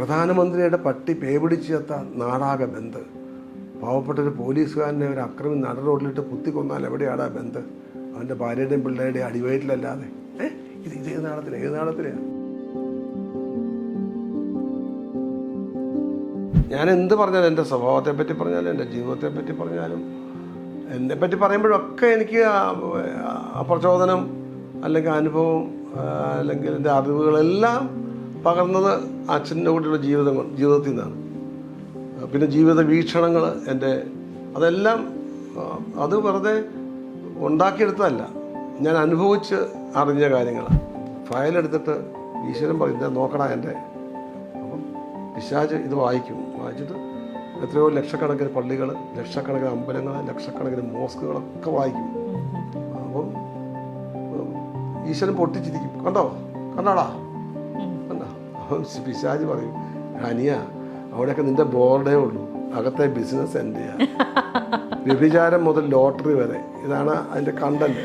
പ്രധാനമന്ത്രിയുടെ പട്ടി പേപിടിച്ചെത്ത നാടാകെ ബന്ദ്. പാവപ്പെട്ടൊരു പോലീസുകാരനെ ഒരു അക്രമി നട റോഡിലിട്ട് കുത്തിക്കൊന്നാൽ എവിടെയാണ് ആ ബന്ദ്? അവൻ്റെ ഭാര്യയുടെയും പിള്ളേരുടെയും അടിവയറ്റിലല്ലാതെ. ഇത് ഏത് നാടത്തിലാണ്? ഞാൻ എന്ത് പറഞ്ഞാലും, എൻ്റെ സ്വഭാവത്തെ പറ്റി പറഞ്ഞാലും, എൻ്റെ ജീവിതത്തെ പറ്റി പറഞ്ഞാലും, എന്നെപ്പറ്റി പറയുമ്പോഴൊക്കെ എനിക്ക് പ്രചോദനം അല്ലെങ്കിൽ അനുഭവം അല്ലെങ്കിൽ എൻ്റെ അറിവുകളെല്ലാം പകർന്നത് അച്ഛൻ്റെ കൂടെയുള്ള ജീവിതത്തിൽ നിന്നാണ്. പിന്നെ ജീവിത വീക്ഷണങ്ങൾ അതെല്ലാം അത് വെറുതെ ഉണ്ടാക്കിയെടുത്തതല്ല, ഞാൻ അനുഭവിച്ച് അറിഞ്ഞ കാര്യങ്ങളാണ്. ഫയലെടുത്തിട്ട് ഈശ്വരൻ പറയും നോക്കണ എൻ്റെ. അപ്പം പിശാച് ഇത് വായിച്ചിട്ട് എത്രയോ ലക്ഷക്കണക്കിന് പള്ളികൾ, ലക്ഷക്കണക്കിന് അമ്പലങ്ങൾ, ലക്ഷക്കണക്കിന് മോസ്കുകളൊക്കെ വായിക്കും. അപ്പം ഈശ്വരൻ പൊട്ടിച്ചിരിക്കും, കണ്ടോടാ. അപ്പം പിശാച് പറയും അനിയ അവിടെയൊക്കെ നിന്റെ ബോർഡേ ഉള്ളൂ, അകത്തെ ബിസിനസ് എൻ്റെ ചെയ്യാം. വ്യഭിചാരം മുതൽ ലോട്ടറി വരെ, ഇതാണ് അതിൻ്റെ കണ്ടന്റ്.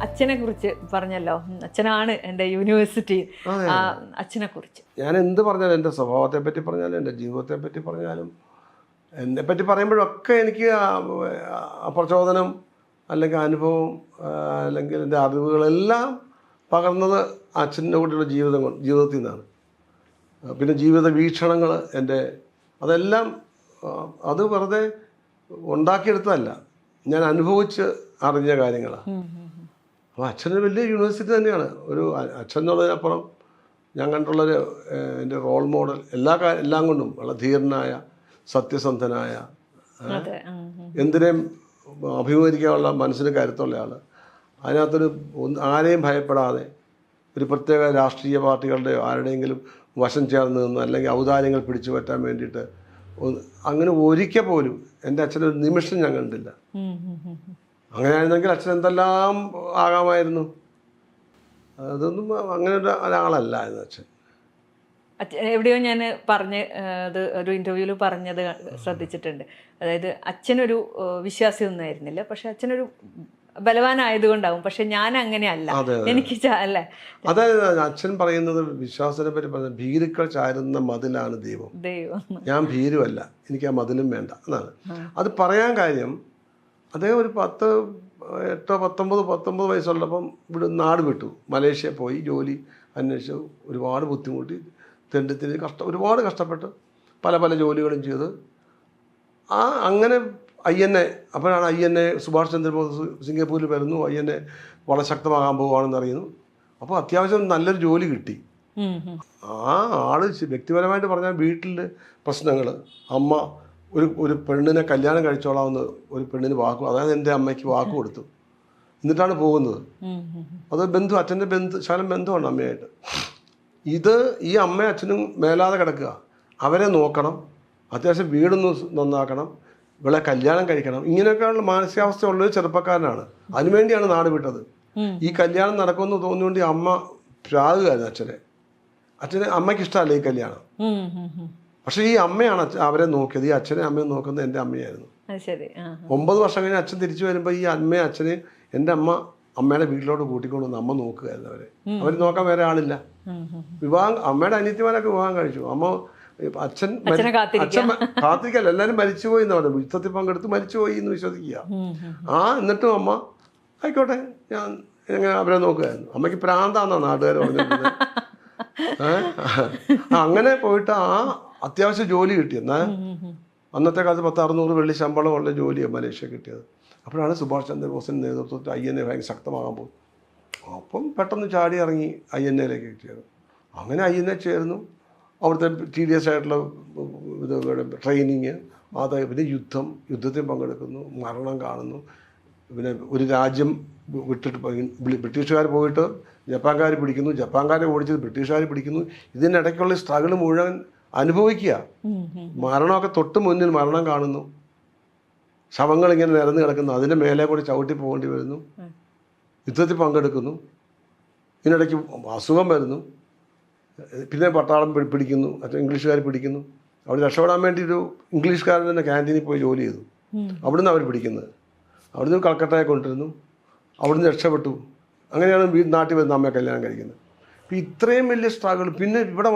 അച്ഛനെ കുറിച്ച് പറഞ്ഞല്ലോ, അച്ഛനാണ് എൻ്റെ യൂണിവേഴ്സിറ്റി. അച്ഛനെ കുറിച്ച് ഞാൻ എന്ത് പറഞ്ഞാലും, എൻ്റെ സ്വഭാവത്തെ പറ്റി പറഞ്ഞാലും, എൻ്റെ ജീവിതത്തെ പറ്റി പറഞ്ഞാലും, എന്നെപ്പറ്റി പറയുമ്പോഴൊക്കെ എനിക്ക് പ്രചോദനം അല്ലെങ്കിൽ അനുഭവം അല്ലെങ്കിൽ എൻ്റെ അറിവുകളെല്ലാം പകർന്നത് അച്ഛൻ്റെ കൂടെയുള്ള ജീവിതത്തിൽ നിന്നാണ്. പിന്നെ ജീവിത വീക്ഷണങ്ങൾ അതെല്ലാം അത് വെറുതെ ഉണ്ടാക്കിയെടുത്തതല്ല, ഞാൻ അനുഭവിച്ച് അറിഞ്ഞ കാര്യങ്ങളാണ്. അപ്പോൾ അച്ഛനൊരു വലിയ യൂണിവേഴ്സിറ്റി തന്നെയാണ്. അച്ഛൻ എന്നുള്ളതിനപ്പുറം ഞാൻ കണ്ടുള്ളൊരു എൻ്റെ റോൾ മോഡൽ എല്ലാം കൊണ്ടും വളരെ ധീരനായ, സത്യസന്ധനായ, എന്തിനേയും അഭിമുഖീകരിക്കാനുള്ള മനസ്സിന് കരുത്തുള്ള ആൾ. അതിനകത്തൊരു ആരെയും ഭയപ്പെടാതെ ഒരു പ്രത്യേക രാഷ്ട്രീയ പാർട്ടികളുടെയോ ആരുടെയെങ്കിലും വശം ചേർന്ന് നിന്ന് അല്ലെങ്കിൽ ഔദാര്യങ്ങൾ പിടിച്ചു പറ്റാൻ വേണ്ടിയിട്ട് അങ്ങനെ ഒരിക്കൽ പോലും എൻ്റെ അച്ഛനൊരു നിമിഷം ഞാൻ കണ്ടില്ല. അങ്ങനെയായിരുന്നെങ്കിൽ അച്ഛൻ എന്തെല്ലാം ആകാമായിരുന്നു. അതൊന്നും അങ്ങനെ ഒരാളല്ലായിരുന്നു അച്ഛൻ. എവിടെയോ ഞാൻ അത് ഒരു ഇൻ്റർവ്യൂവിൽ പറഞ്ഞത് ശ്രദ്ധിച്ചിട്ടുണ്ട്. അതായത് അച്ഛനൊരു വിശ്വാസിയൊന്നും ആയിരുന്നില്ല, പക്ഷെ അച്ഛനൊരു ബലവാനായതുകൊണ്ടാവും. പക്ഷെ ഞാൻ അങ്ങനെയല്ല, എനിക്ക് അല്ലേ. അതായത് അച്ഛൻ പറയുന്നത് വിശ്വാസത്തെ പറ്റി പറയുന്നത് ഭീരുക്കൾ ചാരുന്ന മതിലാണ് ദൈവം. ഞാൻ ഭീരുവല്ല, എനിക്ക് ആ മതിലും വേണ്ട എന്നാണ്. അത് പറയാൻ കാര്യം, അദ്ദേഹം ഒരു 19 വയസ്സുള്ളപ്പം ഇവിടെ നാട് വിട്ടു, മലേഷ്യ പോയി ജോലി അന്വേഷിച്ചു, ഒരുപാട് ബുദ്ധിമുട്ടി, തെണ്ടിത്തിന് ഒരുപാട് കഷ്ടപ്പെട്ട് പല ജോലികളും ചെയ്ത് അങ്ങനെ അപ്പോഴാണ് INA സുഭാഷ് ചന്ദ്രബോസ് സിംഗപ്പൂരിൽ വരുന്നു, INA വളരെ ശക്തമാകാൻ പോവുകയാണെന്ന് അറിയുന്നു. അപ്പോൾ അത്യാവശ്യം നല്ലൊരു ജോലി കിട്ടി. ആ ആള് വ്യക്തിപരമായിട്ട് പറഞ്ഞാൽ വീട്ടിൽ പ്രശ്നങ്ങൾ, അമ്മ ഒരു പെണ്ണിനെ കല്യാണം കഴിച്ചോളാമെന്ന് ഒരു പെണ്ണിന് അതായത് എൻ്റെ അമ്മയ്ക്ക് വാക്ക് കൊടുത്തു, എന്നിട്ടാണ് പോകുന്നത്. അത് അച്ഛൻ്റെ ശകലം ബന്ധമാണ് അമ്മയായിട്ട്. ഈ അമ്മയും അച്ഛനും മേലാതെ കിടക്കുക, അവരെ നോക്കണം, അത്യാവശ്യം വീടൊന്ന് നന്നാക്കണം, ഇവിടെ കല്യാണം കഴിക്കണം, ഇങ്ങനെയൊക്കെയുള്ള മാനസികാവസ്ഥ ഉള്ളൊരു ചെറുപ്പക്കാരനാണ്. അതിനുവേണ്ടിയാണ് നാട് വിട്ടത്. ഈ കല്യാണം നടക്കുമെന്ന് തോന്നിയോണ്ട് ഈ അമ്മ പ്രാകുകയായിരുന്നു അമ്മയ്ക്ക് ഇഷ്ടമല്ല ഈ കല്യാണം. പക്ഷെ ഈ അമ്മയാണ് അവരെ നോക്കിയത്. ഈ അച്ഛനെ അമ്മയെ നോക്കുന്നത് എൻ്റെ അമ്മയായിരുന്നു. 9 വർഷം കഴിഞ്ഞ് അച്ഛൻ തിരിച്ചു വരുമ്പോൾ ഈ അച്ഛനെ എൻ്റെ അമ്മയുടെ വീട്ടിലോട്ട് കൂട്ടിക്കൊണ്ട് വന്ന് അമ്മ നോക്കുകയായിരുന്നു അവർ നോക്കാൻ വേറെ ആളില്ല. അമ്മയുടെ അനിയത്തിമാരൊക്കെ വിവാഹം കഴിച്ചു. അച്ഛൻ കാത്തിരിക്കല്ല, എല്ലാവരും മരിച്ചുപോയി എന്ന് പറഞ്ഞു, യുദ്ധത്തിൽ പങ്കെടുത്ത് മരിച്ചുപോയി എന്ന് വിശ്വസിക്കുക. എന്നിട്ടും അമ്മ ആയിക്കോട്ടെ ഞാൻ അവരെ നോക്കുകയായിരുന്നു. അമ്മയ്ക്ക് പ്രാന്താന്നാണ് നാട്ടുകാർ പറഞ്ഞിരുന്നത്. അങ്ങനെ പോയിട്ട് അത്യാവശ്യം ജോലി കിട്ടി. എന്നാൽ അന്നത്തെ കാലത്ത് 1000-600 വെള്ളി ശമ്പളമുള്ള ജോലിയാണ് മലേഷ്യ കിട്ടിയത്. അപ്പോഴാണ് സുഭാഷ് ചന്ദ്രബോസിൻ്റെ നേതൃത്വത്തിൽ INA ഭയങ്കര ശക്തമാകാൻ പോകും. അപ്പം പെട്ടെന്ന് ചാടി ഇറങ്ങി INAയിലേക്ക് കിട്ടിയത്. അങ്ങനെ INA ചേർന്നു. അവിടുത്തെ TDS ആയിട്ടുള്ള ട്രെയിനിങ്, പിന്നെ യുദ്ധത്തിൽ പങ്കെടുക്കുന്നു, മരണം കാണുന്നു. പിന്നെ ഒരു രാജ്യം വിട്ടിട്ട് ബ്രിട്ടീഷുകാർ പോയിട്ട് ജപ്പാൻകാർ പിടിക്കുന്നു, ജപ്പാൻകാരെ ഓടിച്ചത് ബ്രിട്ടീഷുകാർ പിടിക്കുന്നു. ഇതിനിടയ്ക്കുള്ള സ്ട്രഗിൾ മുഴുവൻ അനുഭവിക്കുക. മരണമൊക്കെ തൊട്ട് മുന്നിൽ മരണം കാണുന്നു, ശവങ്ങൾ ഇങ്ങനെ നിരന്ന് കിടക്കുന്നു, അതിൻ്റെ മേലെ കൂടി ചവിട്ടി പോകേണ്ടി വരുന്നു, യുദ്ധത്തിൽ പങ്കെടുക്കുന്നു, ഇതിനിടയ്ക്ക് അസുഖം വരുന്നു, പിന്നെ പട്ടാളം പിടിക്കുന്നു, ഇംഗ്ലീഷുകാർ പിടിക്കുന്നു. അവിടെ രക്ഷപ്പെടാൻ വേണ്ടി ഒരു ഇംഗ്ലീഷുകാരൻ തന്നെ ക്യാൻറ്റീനിൽ പോയി ജോലി ചെയ്തു. അവിടുന്ന് അവർ പിടിക്കുന്നത്. അവിടുന്ന് കൽക്കട്ടയെ കൊണ്ടിരുന്നു, അവിടുന്ന് രക്ഷപ്പെട്ടു. അങ്ങനെയാണ് നാട്ടിൽ വരുന്ന അമ്മയെ കല്യാണം കഴിക്കുന്നത്. അപ്പം ഇത്രയും വലിയ സ്ട്രഗിൾ. പിന്നെ ഇവിടെ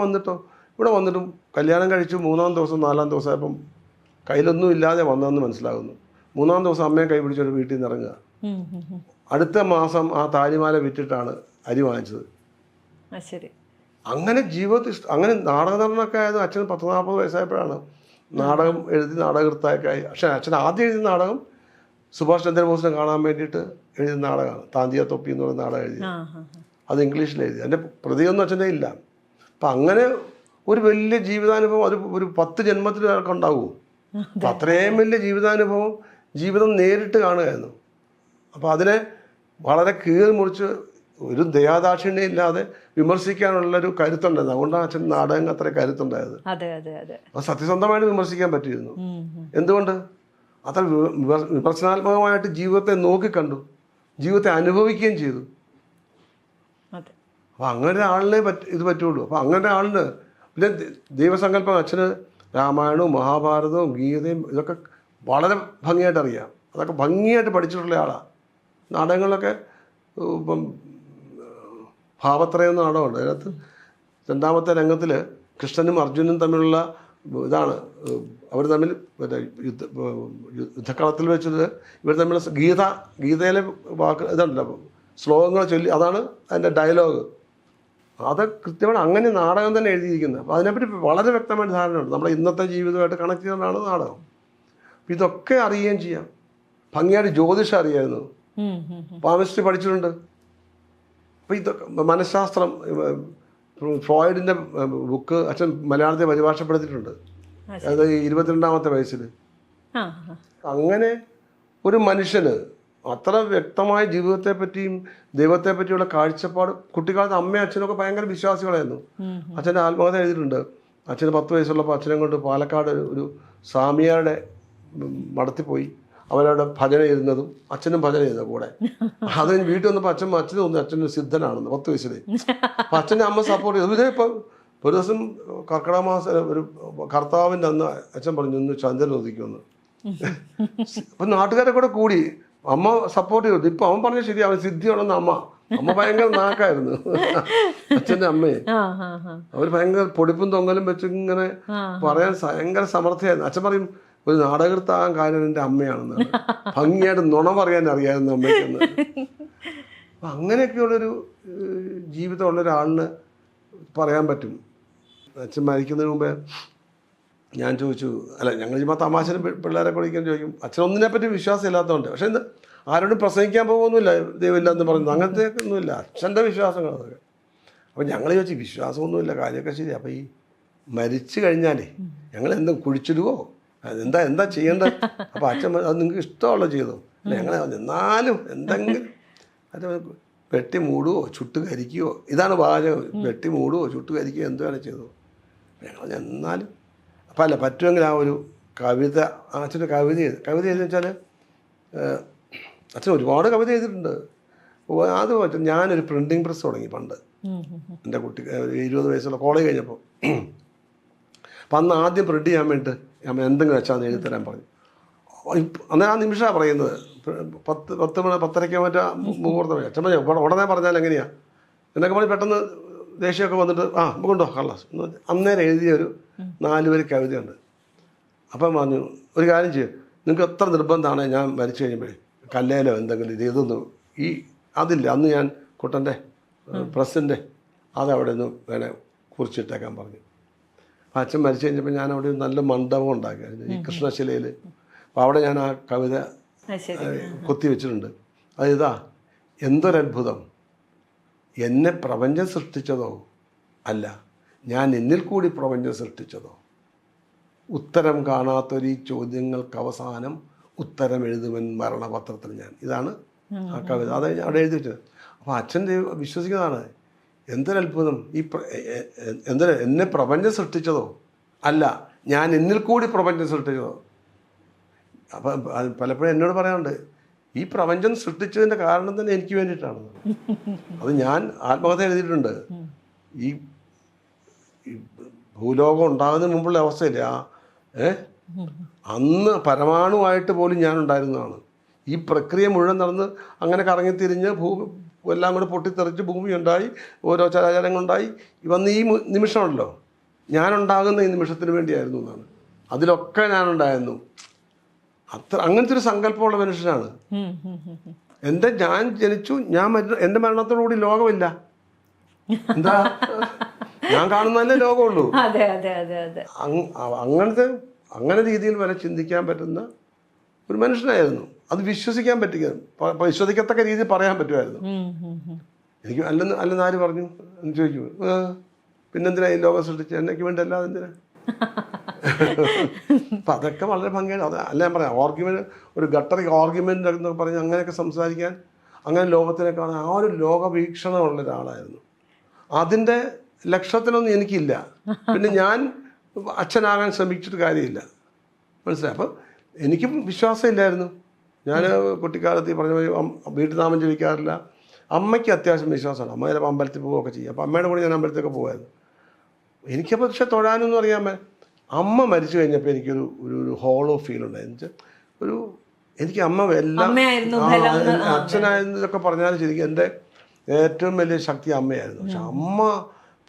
വന്നിട്ടും കല്യാണം കഴിച്ചു 3-ാം ദിവസം 4-ാം ദിവസമായപ്പം കയ്യിലൊന്നും ഇല്ലാതെ വന്നതെന്ന് മനസ്സിലാകുന്നു. 3-ാം ദിവസം അമ്മയെ കൈ പിടിച്ചൊരു വീട്ടിൽ നിന്ന് ഇറങ്ങുക. അടുത്ത മാസം ആ താലിമാല വിറ്റിട്ടാണ് അരി വാങ്ങിച്ചത്. ശരി. അങ്ങനെ ജീവിതത്തിൽ അങ്ങനെ നാടകനടനൊക്കെ ആയത് അച്ഛന് 10-40 വയസ്സായപ്പോഴാണ് നാടകം എഴുതി നാടകൃത്തായൊക്കെ ആയി. പക്ഷേ അച്ഛൻ ആദ്യം എഴുതിയ നാടകം സുഭാഷ് ചന്ദ്രബോസിനെ കാണാൻ വേണ്ടിയിട്ട് എഴുതിയ നാടകമാണ് താന്തിയ തൊപ്പി എന്ന് പറയുന്ന നാടകം എഴുതി. അത് ഇംഗ്ലീഷിൽ എഴുതി. അതിൻ്റെ പ്രതിയൊന്നും അച്ഛൻ്റെ ഇല്ല. അപ്പം അങ്ങനെ ഒരു വലിയ ജീവിതാനുഭവം അത് ഒരു 10 ജന്മത്തിൽ ഒരാൾക്ക് ഉണ്ടാവുമോ? അപ്പം അത്രയും വലിയ ജീവിതാനുഭവം ജീവിതം നേരിട്ട് കാണുകയായിരുന്നു. അപ്പോൾ അതിനെ വളരെ കീറി മുറിച്ച് ഒരു ദയാദാക്ഷിണ്യം ഇല്ലാതെ വിമർശിക്കാനുള്ളൊരു കരുത്തുണ്ടായിരുന്നു. അതുകൊണ്ടാണ് അച്ഛൻ നാടകം അത്ര കരുത്തുണ്ടായത്. അത് സത്യസന്ധമായിട്ട് വിമർശിക്കാൻ പറ്റിയിരുന്നു. എന്തുകൊണ്ട്? അത്ര വിമർശനാത്മകമായിട്ട് ജീവിതത്തെ നോക്കിക്കണ്ടു, ജീവിതത്തെ അനുഭവിക്കുകയും ചെയ്തു. അപ്പം അങ്ങനെ ഒരാളിനെ ഇത് പറ്റുള്ളൂ. അപ്പം അങ്ങനെ ആളിന് പിന്നെ ദൈവസങ്കല്പം അച്ഛന് രാമായണവും മഹാഭാരതവും ഗീതയും ഇതൊക്കെ വളരെ ഭംഗിയായിട്ട് അറിയാം. അതൊക്കെ ഭംഗിയായിട്ട് പഠിച്ചിട്ടുള്ള ആളാണ്. നാടകങ്ങളിലൊക്കെ ഇപ്പം ഭാവത്രയം നാടകമുണ്ട്. അതിനകത്ത് 2-ാമത്തെ രംഗത്തിൽ കൃഷ്ണനും അർജുനും തമ്മിലുള്ള ഇതാണ്. അവർ തമ്മിൽ യുദ്ധക്കളത്തിൽ വെച്ചത് ഇവർ തമ്മിലുള്ള ഗീതയിലെ വാക്ക് ഇതുണ്ടല്ലോ, ശ്ലോകങ്ങൾ ചൊല്ലി, അതാണ് അതിൻ്റെ ഡയലോഗ്. അത് കൃത്യമായിട്ട് അങ്ങനെ നാടകം തന്നെ എഴുതിയിരിക്കുന്നത്. അപ്പോൾ അതിനെപ്പറ്റി വളരെ വ്യക്തമായിട്ട് ധാരണയുണ്ട്. നമ്മുടെ ഇന്നത്തെ ജീവിതമായിട്ട് കണക്ട് ചെയ്തുകൊണ്ടാണ് നാടകം. അപ്പം ഇതൊക്കെ അറിയുകയും ചെയ്യാം. ഭംഗിയായിട്ട് ജ്യോതിഷം അറിയായിരുന്നു, പാമിസ്ട്രി പഠിച്ചിട്ടുണ്ട്. അപ്പോൾ ഇതൊക്കെ മനഃശാസ്ത്രം, ഫ്രോയിഡിൻ്റെ ബുക്ക് അച്ഛൻ മലയാളത്തിൽ പരിഭാഷപ്പെടുത്തിയിട്ടുണ്ട്. അത് 22-ാമത്തെ വയസ്സിൽ. അങ്ങനെ ഒരു മനുഷ്യന് അത്ര വ്യക്തമായ ജീവിതത്തെപ്പറ്റിയും ദൈവത്തെപ്പറ്റിയുള്ള കാഴ്ചപ്പാട്. കുട്ടിക്കാലത്ത് അമ്മയും അച്ഛനൊക്കെ ഭയങ്കര വിശ്വാസികളായിരുന്നു. അച്ഛൻ്റെ ആത്മകഥ എഴുതിയിട്ടുണ്ട്. അച്ഛന് 10 വയസ്സുള്ളപ്പോൾ അച്ഛനെ കൊണ്ട് പാലക്കാട് ഒരു സ്വാമിയാരുടെ മഠത്തിൽ പോയി അവരവിടെ ഭജന ഇരുന്നതും അച്ഛനും ഭജന ചെയ്ത കൂടെ. അത് വീട്ടിൽ വന്നപ്പോൾ അച്ഛന് തോന്നി അച്ഛനൊരു സിദ്ധനാണെന്ന് 10 വയസ്സിൽ. അപ്പം അച്ഛൻ്റെ അമ്മ സപ്പോർട്ട് ചെയ്തു. ഇതേ ഇപ്പം ഒരു ദിവസം കർക്കിടക മാസം ഒരു കർത്താവിൻ്റെ അന്ന് അച്ഛൻ പറഞ്ഞു ഒന്ന് ചന്ദ്രൻ ഉദിക്കുമെന്ന്. അപ്പം നാട്ടുകാരെ കൂടെ കൂടി അമ്മ സപ്പോർട്ട് ചെയ്തു. ഇപ്പം അവൻ പറഞ്ഞ ശരി, അവൻ സിദ്ധിയാണെന്ന് അമ്മ ഭയങ്കര നാക്കായിരുന്നു. അച്ഛൻ്റെ അമ്മയെ അവർ ഭയങ്കര പൊടിപ്പും തൊങ്ങലും വെച്ച് ഇങ്ങനെ പറയാൻ ഭയങ്കര സമർത്ഥയായിരുന്നു. അച്ഛൻ പറയും ഒരു നാടകൃത്താകാൻ കാര്യം എൻ്റെ അമ്മയാണെന്നാണ്. ഭംഗിയായിട്ട് നുണ പറയാൻ അറിയാമായിരുന്നു അമ്മയ്ക്കെന്ന്. അപ്പം അങ്ങനെയൊക്കെയുള്ളൊരു ജീവിതമുള്ള ഒരാളിന് പറയാൻ പറ്റും. അച്ഛൻ മരിക്കുന്നതിന് മുമ്പേ ഞാൻ ചോദിച്ചു, അല്ല ഞങ്ങൾ ചുമ്മാ തമാശനും പിള്ളേരെ കുടിക്കാൻ ചോദിക്കും, അച്ഛനൊന്നിനെപ്പറ്റി വിശ്വാസം ഇല്ലാത്തതുകൊണ്ട്. പക്ഷേ ഇന്ന് ആരോടും പ്രസംഗിക്കാൻ പോകുന്നില്ല ദൈവമില്ല എന്ന് പറയുന്നത്, അങ്ങനത്തെ ഒന്നുമില്ല. അച്ഛൻ്റെ വിശ്വാസങ്ങൾ അതൊക്കെ. അപ്പം ഞങ്ങൾ ചോദിച്ചു വിശ്വാസമൊന്നുമില്ല, കാര്യമൊക്കെ ശരി. അപ്പം ഈ മരിച്ചു കഴിഞ്ഞാലേ ഞങ്ങൾ എന്താ കുഴിച്ചിടുവോ, എന്താ ചെയ്യേണ്ടത്? അപ്പം അച്ഛൻ അത് നിങ്ങൾക്ക് ഇഷ്ടമുള്ള ചെയ്തോ, അല്ല ഞങ്ങൾ എന്നാലും എന്തെങ്കിലും അത് വെട്ടി മൂടുവോ ചുട്ട് കരിക്കുകയോ, ഇതാണ് പാചകം. വെട്ടി മൂടുവോ ചുട്ട് കരിക്കുകയോ എന്ത് വേണം ചെയ്തോ. ഞങ്ങൾ എന്നാലും അപ്പം അല്ല പറ്റുമെങ്കിൽ ആ ഒരു കവിത, അച്ഛൻ്റെ കവിത എഴുതി വെച്ചാൽ അച്ഛൻ ഒരുപാട് കവിത എഴുതിയിട്ടുണ്ട്. അത് പറ്റും. ഞാനൊരു പ്രിൻറ്റിങ് പ്രസ് തുടങ്ങി പണ്ട് എൻ്റെ കുട്ടി 20 വയസ്സുള്ള കോളേജ് കഴിഞ്ഞപ്പോൾ. അപ്പം അന്ന് ആദ്യം പ്രിൻറ്റ് ചെയ്യാൻ വേണ്ടിയിട്ട് ഞാൻ എന്തെങ്കിലും വെച്ചാൽ എഴുതി തരാൻ പറഞ്ഞു. അന്ന് ആ നിമിഷമാണ് പറയുന്നത്. 10-10:30 മറ്റേ മുഹൂർത്തം. അച്ഛൻ പറഞ്ഞു ഉടനെ പറഞ്ഞാൽ എങ്ങനെയാണ് എന്നൊക്കെ പറഞ്ഞ് പെട്ടെന്ന് ദേഷ്യമൊക്കെ വന്നിട്ട് കൊണ്ടോ കള്ളാസ് അന്നേരം എഴുതിയൊരു 4 വരി കവിതയുണ്ട്. അപ്പം പറഞ്ഞു ഒരു കാര്യം ചെയ്യും, നിങ്ങൾക്ക് എത്ര നിർബന്ധമാണ് ഞാൻ മരിച്ചു കഴിയുമ്പോഴേ കല്ലേലോ എന്തെങ്കിലും ഇതൊന്നും അതില്ല. അന്ന് ഞാൻ കുട്ടൻ്റെ പ്രസിൻ്റെ അതവിടെ നിന്ന് വേണേൽ കുറിച്ചിട്ടേക്കാൻ പറഞ്ഞു. അപ്പം അച്ഛൻ മരിച്ചു കഴിഞ്ഞപ്പോൾ ഞാൻ അവിടെ നല്ല മണ്ഡപം ഉണ്ടാക്കിയായിരുന്നു ഈ കൃഷ്ണശിലയിൽ. അപ്പോൾ അവിടെ ഞാൻ ആ കവിത കൊത്തി വെച്ചിട്ടുണ്ട്. അതിതാ, എന്തൊരത്ഭുതം, എന്നെ പ്രപഞ്ചം സൃഷ്ടിച്ചതോ അല്ല ഞാൻ എന്നിൽ കൂടി പ്രപഞ്ചം സൃഷ്ടിച്ചതോ, ഉത്തരം കാണാത്തൊരു ചോദ്യങ്ങൾക്ക് അവസാനം ഉത്തരം എഴുതുവൻ മരണപത്രത്തിൽ ഞാൻ. ഇതാണ് ആ കവിത. അത് അവിടെ എഴുതി വെച്ചത്. അപ്പോൾ അച്ഛൻ വിശ്വസിക്കുന്നതാണ്. എന്തൊരത്ഭുതം, എന്നെ പ്രപഞ്ചം സൃഷ്ടിച്ചതോ അല്ല ഞാൻ എന്നിൽ കൂടി പ്രപഞ്ചം സൃഷ്ടിച്ചതോ. അപ്പം പലപ്പോഴും എന്നോട് പറയാറുണ്ട്, ഈ പ്രപഞ്ചം സൃഷ്ടിച്ചതിൻ്റെ കാരണം തന്നെ എനിക്ക് വേണ്ടിയിട്ടാണ്. അത് ഞാൻ ആത്മകഥ എഴുതിയിട്ടുണ്ട്. ഈ ഭൂലോകം ഉണ്ടാകുന്നതിന് മുമ്പുള്ള അവസ്ഥയില്ല, അന്ന് പരമാണുവായിട്ട് പോലും ഞാൻ ഉണ്ടായിരുന്നതാണ്. ഈ പ്രക്രിയ മുഴുവൻ നടന്ന് അങ്ങനെ കറങ്ങിത്തിരിഞ്ഞ് എല്ലാം കൂടെ പൊട്ടിത്തെറിച്ച് ഭൂമി ഉണ്ടായി, ഓരോ ചരാചരങ്ങളുണ്ടായി. വന്ന് ഈ നിമിഷമുണ്ടല്ലോ, ഞാനുണ്ടാകുന്ന ഈ നിമിഷത്തിന് വേണ്ടിയായിരുന്നു എന്നാണ്. അതിലൊക്കെ ഞാനുണ്ടായിരുന്നു. അങ്ങനത്തെ ഒരു സങ്കല്പമുള്ള മനുഷ്യനാണ്. ഞാൻ ജനിച്ചു, ഞാൻ എൻ്റെ മരണത്തോടുകൂടി ലോകമില്ല. എന്താ, ഞാൻ കാണുന്നതല്ലേ ലോകമുള്ളൂ. അങ്ങനെ രീതിയിൽ വരെ ചിന്തിക്കാൻ പറ്റുന്ന ഒരു മനുഷ്യനായിരുന്നു. അത് വിശ്വസിക്കാൻ വിശ്വസിക്കത്തക്ക രീതിയിൽ പറയാൻ പറ്റുമായിരുന്നു. എനിക്ക് അല്ലെന്ന് ആര് പറഞ്ഞു എന്ന് ചോദിക്കും. പിന്നെന്തിനാ ഈ ലോകം സൃഷ്ടിച്ച്, എന്നൊക്കെ വേണ്ടി അല്ലാതെ എന്തിനാ? അപ്പം അതൊക്കെ വളരെ ഭംഗിയാണ്. അല്ല ഞാൻ പറയാം, ആർഗ്യുമെന്റ്, ഒരു ഗട്ടറിക് ആർഗ്യുമെന്റ് എന്നൊക്കെ പറഞ്ഞ് അങ്ങനെയൊക്കെ സംസാരിക്കാൻ, അങ്ങനെ ലോകത്തിനെ കാണാൻ ആ ഒരു ലോകവീക്ഷണമുള്ള ഒരാളായിരുന്നു. അതിൻ്റെ ലക്ഷ്യത്തിലൊന്നും എനിക്കില്ല. പിന്നെ ഞാൻ അച്ഛനാകാൻ ശ്രമിച്ചിട്ട് കാര്യമില്ല, മനസ്സിലായി. അപ്പം എനിക്കും വിശ്വാസമില്ലായിരുന്നു. ഞാൻ കുട്ടിക്കാലത്ത് പറഞ്ഞ വീട്ടിൽ നാമം ജപിക്കാറില്ല. അമ്മയ്ക്ക് അത്യാവശ്യം വിശ്വാസമാണ്. അമ്മ ചിലപ്പോൾ അമ്പലത്തിൽ പോവുകയൊക്കെ ചെയ്യും. അപ്പോൾ അമ്മയുടെ കൂടെ ഞാൻ അമ്പലത്തിലൊക്കെ പോകുമായിരുന്നു. എനിക്കപ്പോൾ പക്ഷെ തൊഴാനൊന്നും അറിയാമേ. അമ്മ മരിച്ചു കഴിഞ്ഞപ്പോൾ എനിക്കൊരു ഒരു ഹോളോ ഫീൽ ഉണ്ടായിരുന്നു. എനിക്ക് അമ്മ എല്ലാം, അച്ഛനായെന്നൊക്കെ പറഞ്ഞാലും ശരിക്കും എൻ്റെ ഏറ്റവും വലിയ ശക്തി അമ്മയായിരുന്നു. പക്ഷെ അമ്മ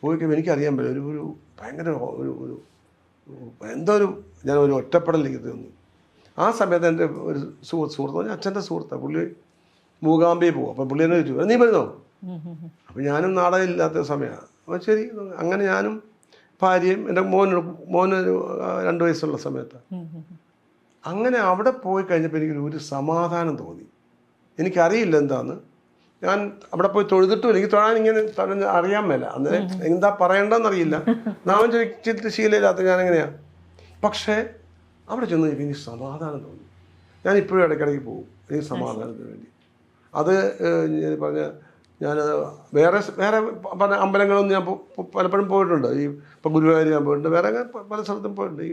പോയി കഴിയുമ്പോൾ എനിക്കറിയാൻ പറ്റില്ല, ഒരു ഭയങ്കര ഒരു എന്തോ ഞാൻ ഒരു ഒറ്റപ്പെടൽ എനിക്ക് തോന്നി. ആ സമയത്ത് എൻ്റെ ഒരു സുഹൃത്ത്, അച്ഛൻ്റെ സുഹൃത്താണ്, പുള്ളി മൂകാംബിയിൽ പോകും. അപ്പം പുള്ളി എന്നെ ചോദിച്ചു, നീ വരുന്നോ? അപ്പം ഞാനും നാടകമില്ലാത്ത സമയമാണ്. അപ്പോൾ ശരി, അങ്ങനെ ഞാനും ഭാര്യയും എൻ്റെ മോനൊരു 2 വയസ്സുള്ള സമയത്ത് അങ്ങനെ അവിടെ പോയി കഴിഞ്ഞപ്പോൾ എനിക്കൊരു സമാധാനം തോന്നി. എനിക്കറിയില്ല എന്താന്ന്. ഞാൻ അവിടെ പോയി തൊഴുതിട്ടും എനിക്ക് തൊഴാൻ ഇങ്ങനെ അറിയാൻ മേല. അന്നേരം എന്താ പറയേണ്ടതെന്നറിയില്ല. നാമം ചോദിച്ചിട്ട് ശീലമില്ലാത്ത ഞാനെങ്ങനെയാണ്. പക്ഷേ അവിടെ ചെന്ന് എനിക്ക് സമാധാനം തോന്നി. ഞാൻ ഇപ്പോഴും ഇടയ്ക്കിടയ്ക്ക് പോകും എനിക്ക് സമാധാനത്തിന് വേണ്ടി. അത് പറഞ്ഞ ഞാൻ വേറെ പല അമ്പലങ്ങളൊന്നും ഞാൻ പലപ്പോഴും പോയിട്ടുണ്ട്. ഇപ്പം ഗുരുവായൂർ ഞാൻ പോയിട്ടുണ്ട്, വേറെ പല സ്ഥലത്തും പോയിട്ടുണ്ട്.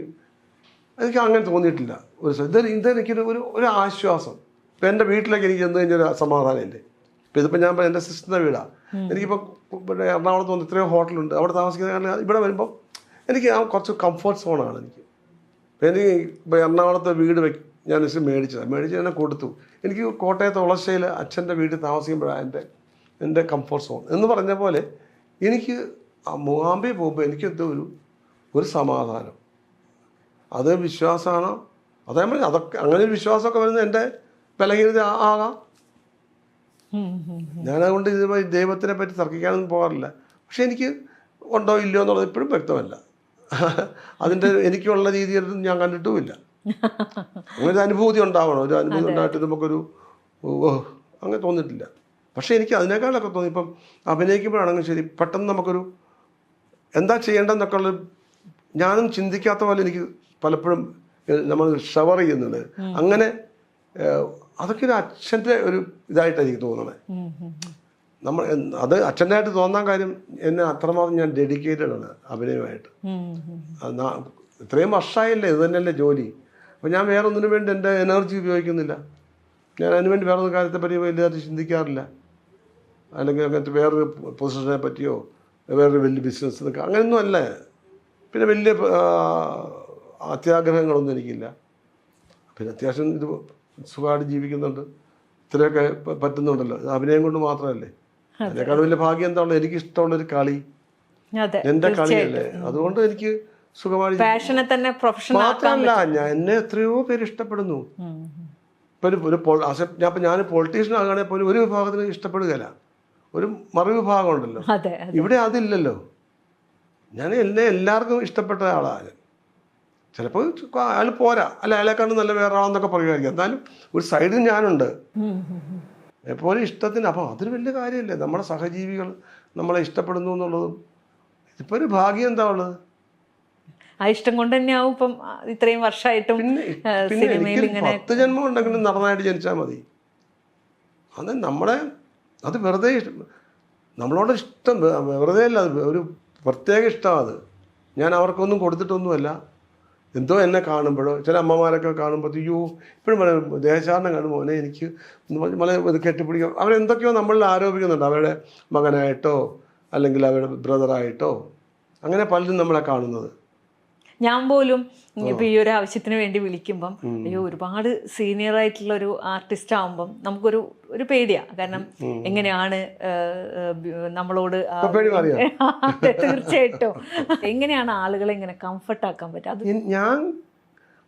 എനിക്ക് അങ്ങനെ തോന്നിയിട്ടില്ല. ഇതെനിക്കൊരു ഒരു ആശ്വാസം. ഇപ്പം എൻ്റെ വീട്ടിലേക്ക് എനിക്ക് ചെന്ന് കഴിഞ്ഞൊരു സമാധാനമില്ലേ. ഇപ്പം ഇതിപ്പോൾ ഞാൻ എൻ്റെ സിസ്റ്ററിൻ്റെ വീടാണ്. എനിക്കിപ്പോൾ എറണാകുളത്ത് വന്ന് ഇത്രയും ഹോട്ടലുണ്ട്, അവിടെ താമസിക്കുന്ന ഇവിടെ വരുമ്പോൾ എനിക്ക് കുറച്ച് കംഫർട്ട് സോണാണ് എനിക്ക്. എനിക്ക് ഇപ്പോൾ എറണാകുളത്തെ വീട് ഞാൻ മേടിച്ച് തന്നെ കൊടുത്തു. എനിക്ക് കോട്ടയത്ത് ഉളശ്ശേരിയിൽ അച്ഛൻ്റെ വീട്ടിൽ താമസിക്കുമ്പോഴാണ് എൻ്റെ കംഫർട്ട് സോൺ എന്ന് പറഞ്ഞ പോലെ. എനിക്ക് മൂകാംബിയിൽ പോകുമ്പോൾ എനിക്കെന്തോ ഒരു സമാധാനം. അത് വിശ്വാസമാണോ അതേപോലെ, അതൊക്കെ അങ്ങനെ ഒരു വിശ്വാസമൊക്കെ വരുന്നത് എൻ്റെ ബലഹീനത ആകാം. ഞാനതുകൊണ്ട് ദൈവത്തിനെ പറ്റി തർക്കിക്കാനൊന്നും പോകാറില്ല. പക്ഷെ എനിക്ക് ഉണ്ടോ ഇല്ലയോ എന്നുള്ളത് ഇപ്പോഴും വ്യക്തമല്ല. അതിൻ്റെ എനിക്കുള്ള രീതിയിലൊന്നും ഞാൻ കണ്ടിട്ടുമില്ല. അങ്ങനൊരു അനുഭൂതി ഉണ്ടാവണം. ഒരു അനുഭൂതി ഉണ്ടായിട്ട് നമുക്കൊരു അങ്ങനെ തോന്നിയിട്ടില്ല. പക്ഷേ എനിക്ക് അതിനേക്കാളൊക്കെ തോന്നി, ഇപ്പം അഭിനയിക്കുമ്പോഴാണെങ്കിൽ ശരി, പെട്ടെന്ന് നമുക്കൊരു എന്താ ചെയ്യേണ്ടതെന്നൊക്കെ ഉള്ള ഞാനും ചിന്തിക്കാത്ത പോലെ എനിക്ക് പലപ്പോഴും നമ്മൾ ഷവർ ചെയ്യുന്നുണ്ട്. അങ്ങനെ അതൊക്കെ ഒരു അച്ഛൻ്റെ ഒരു ഇതായിട്ടാണ് എനിക്ക് തോന്നണേ. അത് അച്ഛൻ്റെ ആയിട്ട് തോന്നാൻ കാര്യം എന്നെ അത്രമാത്രം ഞാൻ ഡെഡിക്കേറ്റഡ് ആണ് അഭിനയമായിട്ട്. ഇത്രയും വർഷമായില്ലേ, ഇത് തന്നെയല്ലേ ജോലി. അപ്പം ഞാൻ വേറെ ഒന്നിനു വേണ്ടി എൻ്റെ എനർജി ഉപയോഗിക്കുന്നില്ല. ഞാൻ അതിനുവേണ്ടി വേറൊരു കാര്യത്തെപ്പറ്റി വലുതായിട്ട് ചിന്തിക്കാറില്ല. അല്ലെങ്കിൽ അങ്ങനത്തെ വേറൊരു പൊസിഷനെ പറ്റിയോ വേറൊരു വലിയ ബിസിനസ് എന്നൊക്കെ അങ്ങനെയൊന്നും അല്ല. പിന്നെ വലിയ അത്യാഗ്രഹങ്ങളൊന്നും എനിക്കില്ല. പിന്നെ അത്യാവശ്യം ഇത് സുഖമായിട്ട് ജീവിക്കുന്നുണ്ട്, ഇത്രയൊക്കെ പറ്റുന്നുണ്ടല്ലോ. അഭിനയം കൊണ്ട് മാത്രമല്ലേ. അതിനേക്കാൾ വലിയ ഭാഗ്യം എന്താണല്ലോ, എനിക്ക് ഇഷ്ടമുള്ളൊരു കളി എൻ്റെ കളിയല്ലേ. അതുകൊണ്ട് എനിക്ക് സുഖമായിട്ട് മാത്രമല്ല, എന്നെ എത്രയോ പേര് ഇഷ്ടപ്പെടുന്നു. ഇപ്പം ഞാൻ പൊളിറ്റീഷ്യൻ ആകുകയാണെങ്കിൽ പോലും ഒരു വിഭാഗത്തിന് ഇഷ്ടപ്പെടുകയില്ല, ഒരു മറുവിഭാഗം ഉണ്ടല്ലോ. ഇവിടെ അതില്ലല്ലോ. ഞാൻ എല്ലാവർക്കും ഇഷ്ടപ്പെട്ട ആളാണ്. ചിലപ്പോൾ അയാൾ പോരാ, അല്ല അയാളെക്കാളും നല്ല വേറെ ആളെന്നൊക്കെ പറയുമായിരിക്കും. എന്നാലും ഒരു സൈഡിൽ ഞാനുണ്ട് എപ്പോഴും ഇഷ്ടത്തിന്. അപ്പോൾ അതൊരു വലിയ കാര്യമല്ലേ. നമ്മുടെ സഹജീവികൾ നമ്മളെ ഇഷ്ടപ്പെടുന്നു എന്നുള്ളതും ഇപ്പോൾ ഒരു ഭാഗ്യം എന്താ ഉള്ളത്. ആ ഇഷ്ടം കൊണ്ട് തന്നെയാവും ഇപ്പം ഇത്രയും വർഷമായിട്ടും. പിന്നെ എനിക്ക് 10 ജന്മം ഉണ്ടെങ്കിലും നടനായിട്ട് ജനിച്ചാൽ മതി. അത് വെറുതെ നമ്മളോട് ഇഷ്ടം വെറുതെ അല്ല, അത് ഒരു പ്രത്യേക ഇഷ്ടമാണ്. അത് ഞാൻ അവർക്കൊന്നും കൊടുത്തിട്ടൊന്നുമല്ല. എന്തോ എന്നെ കാണുമ്പോഴോ ചില അമ്മമാരൊക്കെ കാണുമ്പോൾ അയ്യോ ഇപ്പോഴും ദേശാടനം കാണുമ്പോൾ മോനെ എനിക്ക് ഇത് കെട്ടിപ്പിടിക്കും. അവരെന്തൊക്കെയോ നമ്മളിൽ ആരോപിക്കുന്നുണ്ട്. അവരുടെ മകനായിട്ടോ അല്ലെങ്കിൽ അവരുടെ ബ്രദറായിട്ടോ അങ്ങനെ പലരും നമ്മളെ കാണുന്നത്. ഞാൻ പോലും ഇപ്പൊ ഈ ഒരു ആവശ്യത്തിന് വേണ്ടി വിളിക്കുമ്പം അയ്യോ ഒരുപാട് സീനിയർ ആയിട്ടുള്ള ഒരു ആർട്ടിസ്റ്റ് ആവുമ്പം നമുക്കൊരു ഒരു പേടിയാ. കാരണം എങ്ങനെയാണ് നമ്മളോട് അതെ, തീർച്ചയായിട്ടും എങ്ങനെയാണ് ആളുകളെ ഇങ്ങനെ കംഫർട്ട് ആക്കാൻ പറ്റുക? അത് ഞാൻ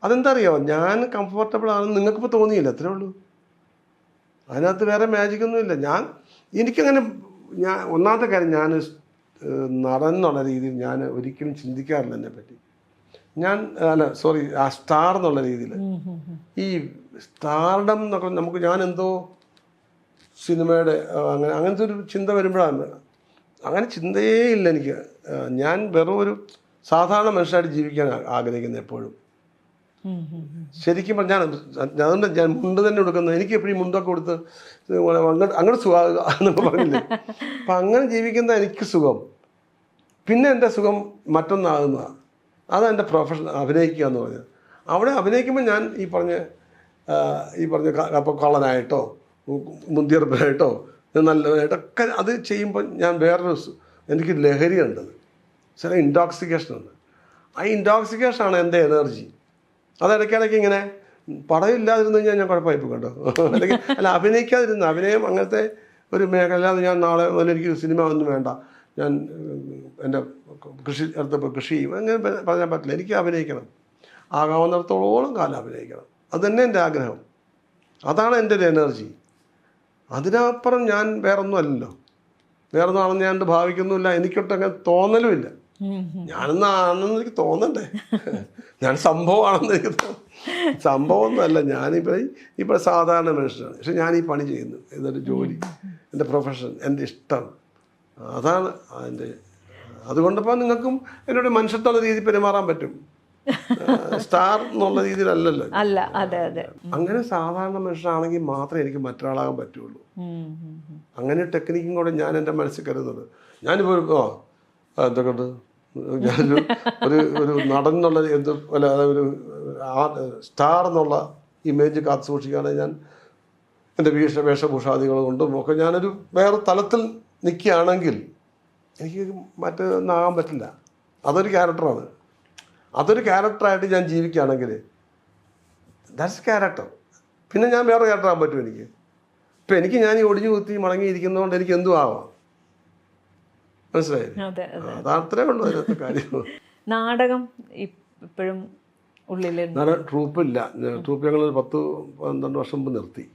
അതെന്താ അറിയോ, ഞാൻ കംഫർട്ടബിൾ ആണെന്ന് നിങ്ങൾക്കിപ്പോൾ തോന്നിയില്ല, അത്രേ ഉള്ളൂ. അതിനകത്ത് വേറെ മാജിക് ഒന്നുമില്ല. എനിക്കങ്ങനെ ഒന്നാമത്തെ കാര്യം, ഞാൻ നടൻ എന്നുള്ള രീതിയിൽ ഞാൻ ഒരിക്കലും ചിന്തിക്കാറില്ല എന്നെപ്പറ്റി. ആ സ്റ്റാർ എന്നുള്ള രീതിയിൽ. ഈ സ്റ്റാർഡം എന്നൊക്കെ ഞാൻ എന്തോ സിനിമയുടെ അങ്ങനത്തെ ഒരു ചിന്ത വരുമ്പോഴാണ്. അങ്ങനെ ചിന്തയേ ഇല്ല എനിക്ക്. ഞാൻ വെറും ഒരു സാധാരണ മനുഷ്യനായിട്ട് ജീവിക്കാൻ ആഗ്രഹിക്കുന്നത് എപ്പോഴും. ശരിക്കും പറഞ്ഞാൽ അതുകൊണ്ട് ഞാൻ മുണ്ട് തന്നെ കൊടുക്കുന്നത്. എനിക്ക് എപ്പോഴും മുണ്ടൊക്കെ കൊടുത്ത് അങ്ങനെ സുഖമാകുക എന്നൊക്കെ പറഞ്ഞില്ലേ. അപ്പം അങ്ങനെ ജീവിക്കുന്ന എനിക്ക് സുഖം. പിന്നെ എൻ്റെ സുഖം മറ്റൊന്നാകുന്നതാണ്. അതാണ് എൻ്റെ പ്രൊഫഷൻ, അഭിനയിക്കുക എന്ന് പറഞ്ഞത്. അവിടെ അഭിനയിക്കുമ്പോൾ ഞാൻ ഈ പറഞ്ഞ അപ്പോൾ കള്ളനായിട്ടോ മുന്തിയർപ്പനായിട്ടോ നല്ലതായിട്ടൊക്കെ അത് ചെയ്യുമ്പോൾ ഞാൻ എനിക്ക് ലഹരി ഉണ്ടത്, ചില ഇൻടോക്സിക്കേഷൻ ഉണ്ട്. ആ ഇൻടോക്സിക്കേഷനാണ് എൻ്റെ എനർജി. അതിടയ്ക്കിടയ്ക്ക് ഇങ്ങനെ പടം ഇല്ലാതിരുന്നു കഴിഞ്ഞാൽ ഞാൻ കുഴപ്പമായി കേട്ടോ. അല്ലെങ്കിൽ അഭിനയിക്കാതിരുന്നു, അഭിനയം അങ്ങനത്തെ ഒരു മേഖല. അല്ലാതെ ഞാൻ നാളെ മുതൽ എനിക്ക് സിനിമ ഒന്നും വേണ്ട, ഞാൻ എൻ്റെ അടുത്തപ്പോൾ കൃഷി ചെയ്യും, അങ്ങനെ പറയാൻ പറ്റില്ല. എനിക്ക് അഭിനയിക്കണം, ആകാവുന്നിടത്തോളം കാലം അഭിനയിക്കണം. അത് തന്നെ എൻ്റെ ആഗ്രഹം, അതാണ് എൻ്റെ ഒരു എനർജി. അതിനപ്പുറം ഞാൻ വേറൊന്നും അല്ലല്ലോ, വേറൊന്നും ആണെന്ന് ഞാൻ ഭാവിക്കുന്നുമില്ല, എനിക്കൊട്ടങ്ങനെ തോന്നലുമില്ല. ഞാനെന്നാണെന്ന് എനിക്ക് തോന്നണ്ടേ, ഞാൻ സംഭവമാണെന്ന് എനിക്ക് സംഭവമൊന്നുമല്ല. ഞാനിപ്പോൾ സാധാരണ മനുഷ്യനാണ്. പക്ഷെ ഞാൻ ഈ പണി ചെയ്യുന്നു, ഇതൊരു ജോലി, എൻ്റെ പ്രൊഫഷൻ, എൻ്റെ ഇഷ്ടം, അതാണ് അതിൻ്റെ. അതുകൊണ്ടിപ്പോൾ നിങ്ങൾക്കും എന്നോട് മനുഷ്യത്തുള്ള രീതിയിൽ പെരുമാറാൻ പറ്റും. സ്റ്റാർ എന്നുള്ള രീതിയിലല്ലല്ലോ. അല്ല, അതെ അതെ. അങ്ങനെ സാധാരണ മനുഷ്യനാണെങ്കിൽ മാത്രമേ എനിക്ക് മറ്റൊരാളാകാൻ പറ്റുള്ളൂ. അങ്ങനെ ടെക്നിക്കും കൂടെ ഞാൻ എൻ്റെ മനസ്സിൽ കരുതുന്നത്. ഞാനിപ്പോൾ എന്തൊക്കെ ഉണ്ട്, ഞാനൊരു ഒരു നടൻ എന്നുള്ള ഒരു സ്റ്റാർ എന്നുള്ള ഇമേജ് കാത്തു സൂക്ഷിക്കുകയാണെങ്കിൽ ഞാൻ എൻ്റെ വേഷഭൂഷാദികൾ കൊണ്ടും ഒക്കെ ഞാനൊരു വേറെ തലത്തിൽ നിൽക്കുകയാണെങ്കിൽ എനിക്ക് മറ്റൊന്നാകാൻ പറ്റില്ല. അതൊരു ക്യാരക്ടറാണ്. അതൊരു ക്യാരക്ടറായിട്ട് ഞാൻ ജീവിക്കുകയാണെങ്കിൽ ദാറ്റ്സ് ക്യാരക്ടർ. പിന്നെ ഞാൻ വേറെ ക്യാരക്ടറാകാൻ പറ്റും എനിക്ക്. ഇപ്പം ഞാൻ ഈ ഒടിഞ്ഞു കുത്തി മടങ്ങിയിരിക്കുന്നതുകൊണ്ട് എനിക്ക് എന്തും ആവാം. മനസ്സിലായില്ലേ? അതത്രേ ഉള്ളൂ അതിനകത്ത് കാര്യം. നാടകം ഇപ്പോഴും ഉള്ളിൽ ട്രൂപ്പില്ല. ട്രൂപ്പ് ഞങ്ങൾ 10-12 വർഷം മുമ്പ് നിർത്തി.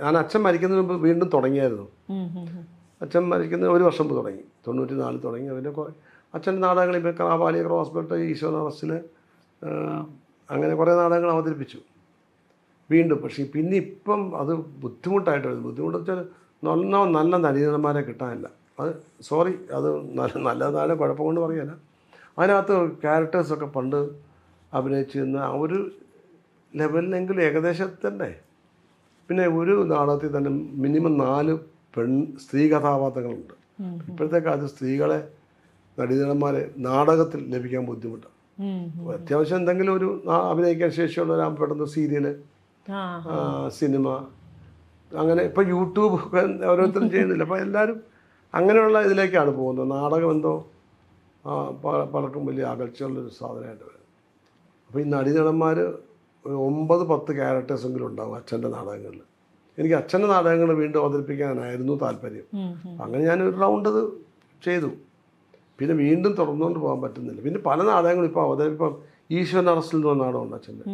ഞാൻ അച്ഛൻ മരിക്കുന്നതിന് മുമ്പ് വീണ്ടും തുടങ്ങിയായിരുന്നു. അച്ഛൻ മരിക്കുന്നതിന് 1 വർഷം മുമ്പ് തുടങ്ങി, 94 തുടങ്ങി. അതിൻ്റെ അച്ഛൻ്റെ നാടകങ്ങൾ ഇപ്പോൾ കാവാലി, ക്രോസ്ബെട്ട്, ഈശ്വരൻ അറസ്റ്റിൽ, അങ്ങനെ കുറേ നാടകങ്ങൾ അവതരിപ്പിച്ചു വീണ്ടും. പക്ഷേ പിന്നെ ഇപ്പം അത് ബുദ്ധിമുട്ടായിട്ട് വരുന്നു. ബുദ്ധിമുട്ട് വെച്ചാൽ നല്ല നടീനന്മാരെ കിട്ടാനില്ല. അത് അത് നല്ലതായാലും കുഴപ്പം കൊണ്ട് പറയല്ല. അതിനകത്ത് ക്യാരക്ടേഴ്സൊക്കെ പണ്ട് അഭിനയിച്ചിരുന്ന ആ ഒരു ലെവലിലെങ്കിലും ഏകദേശത്തിൻ്റെ. പിന്നെ ഒരു നാടകത്തിൽ തന്നെ മിനിമം 4 സ്ത്രീ കഥാപാത്രങ്ങളുണ്ട്. ഇപ്പോഴത്തെ കാലത്ത് സ്ത്രീകളെ നടീനന്മാരെ നാടകത്തിൽ ലഭിക്കാൻ ബുദ്ധിമുട്ടാണ്. അത്യാവശ്യം എന്തെങ്കിലും ഒരു അഭിനയിക്കാൻ ശേഷിയുള്ള പെട്ടെന്ന് സീരിയൽ, സിനിമ, അങ്ങനെ ഇപ്പം യൂട്യൂബ് ഓരോരുത്തരും ചെയ്യുന്നില്ല. അപ്പോൾ എല്ലാവരും അങ്ങനെയുള്ള ഇതിലേക്കാണ് പോകുന്നത്. നാടകം എന്തോ പലർക്കും വലിയ അകൽച്ചയുള്ളൊരു സാധനമായിട്ട് വരും. അപ്പോൾ ഈ നടീനടന്മാർ 9-10 ക്യാരക്ടേഴ്സെങ്കിലും ഉണ്ടാകും അച്ഛൻ്റെ നാടകങ്ങളിൽ. എനിക്ക് അച്ഛൻ്റെ നാടകങ്ങൾ വീണ്ടും അവതരിപ്പിക്കാനായിരുന്നു താല്പര്യം. അങ്ങനെ ഞാനൊരു റൗണ്ട് അത് ചെയ്തു. പിന്നെ വീണ്ടും തുടർന്നുകൊണ്ട് പോകാൻ പറ്റുന്നില്ല. പിന്നെ പല നാടകങ്ങളും ഇപ്പോൾ ഈശ്വരൻ അറസ്റ്റിൽ നിന്ന് നാടകമുണ്ട് അച്ഛൻ്റെ.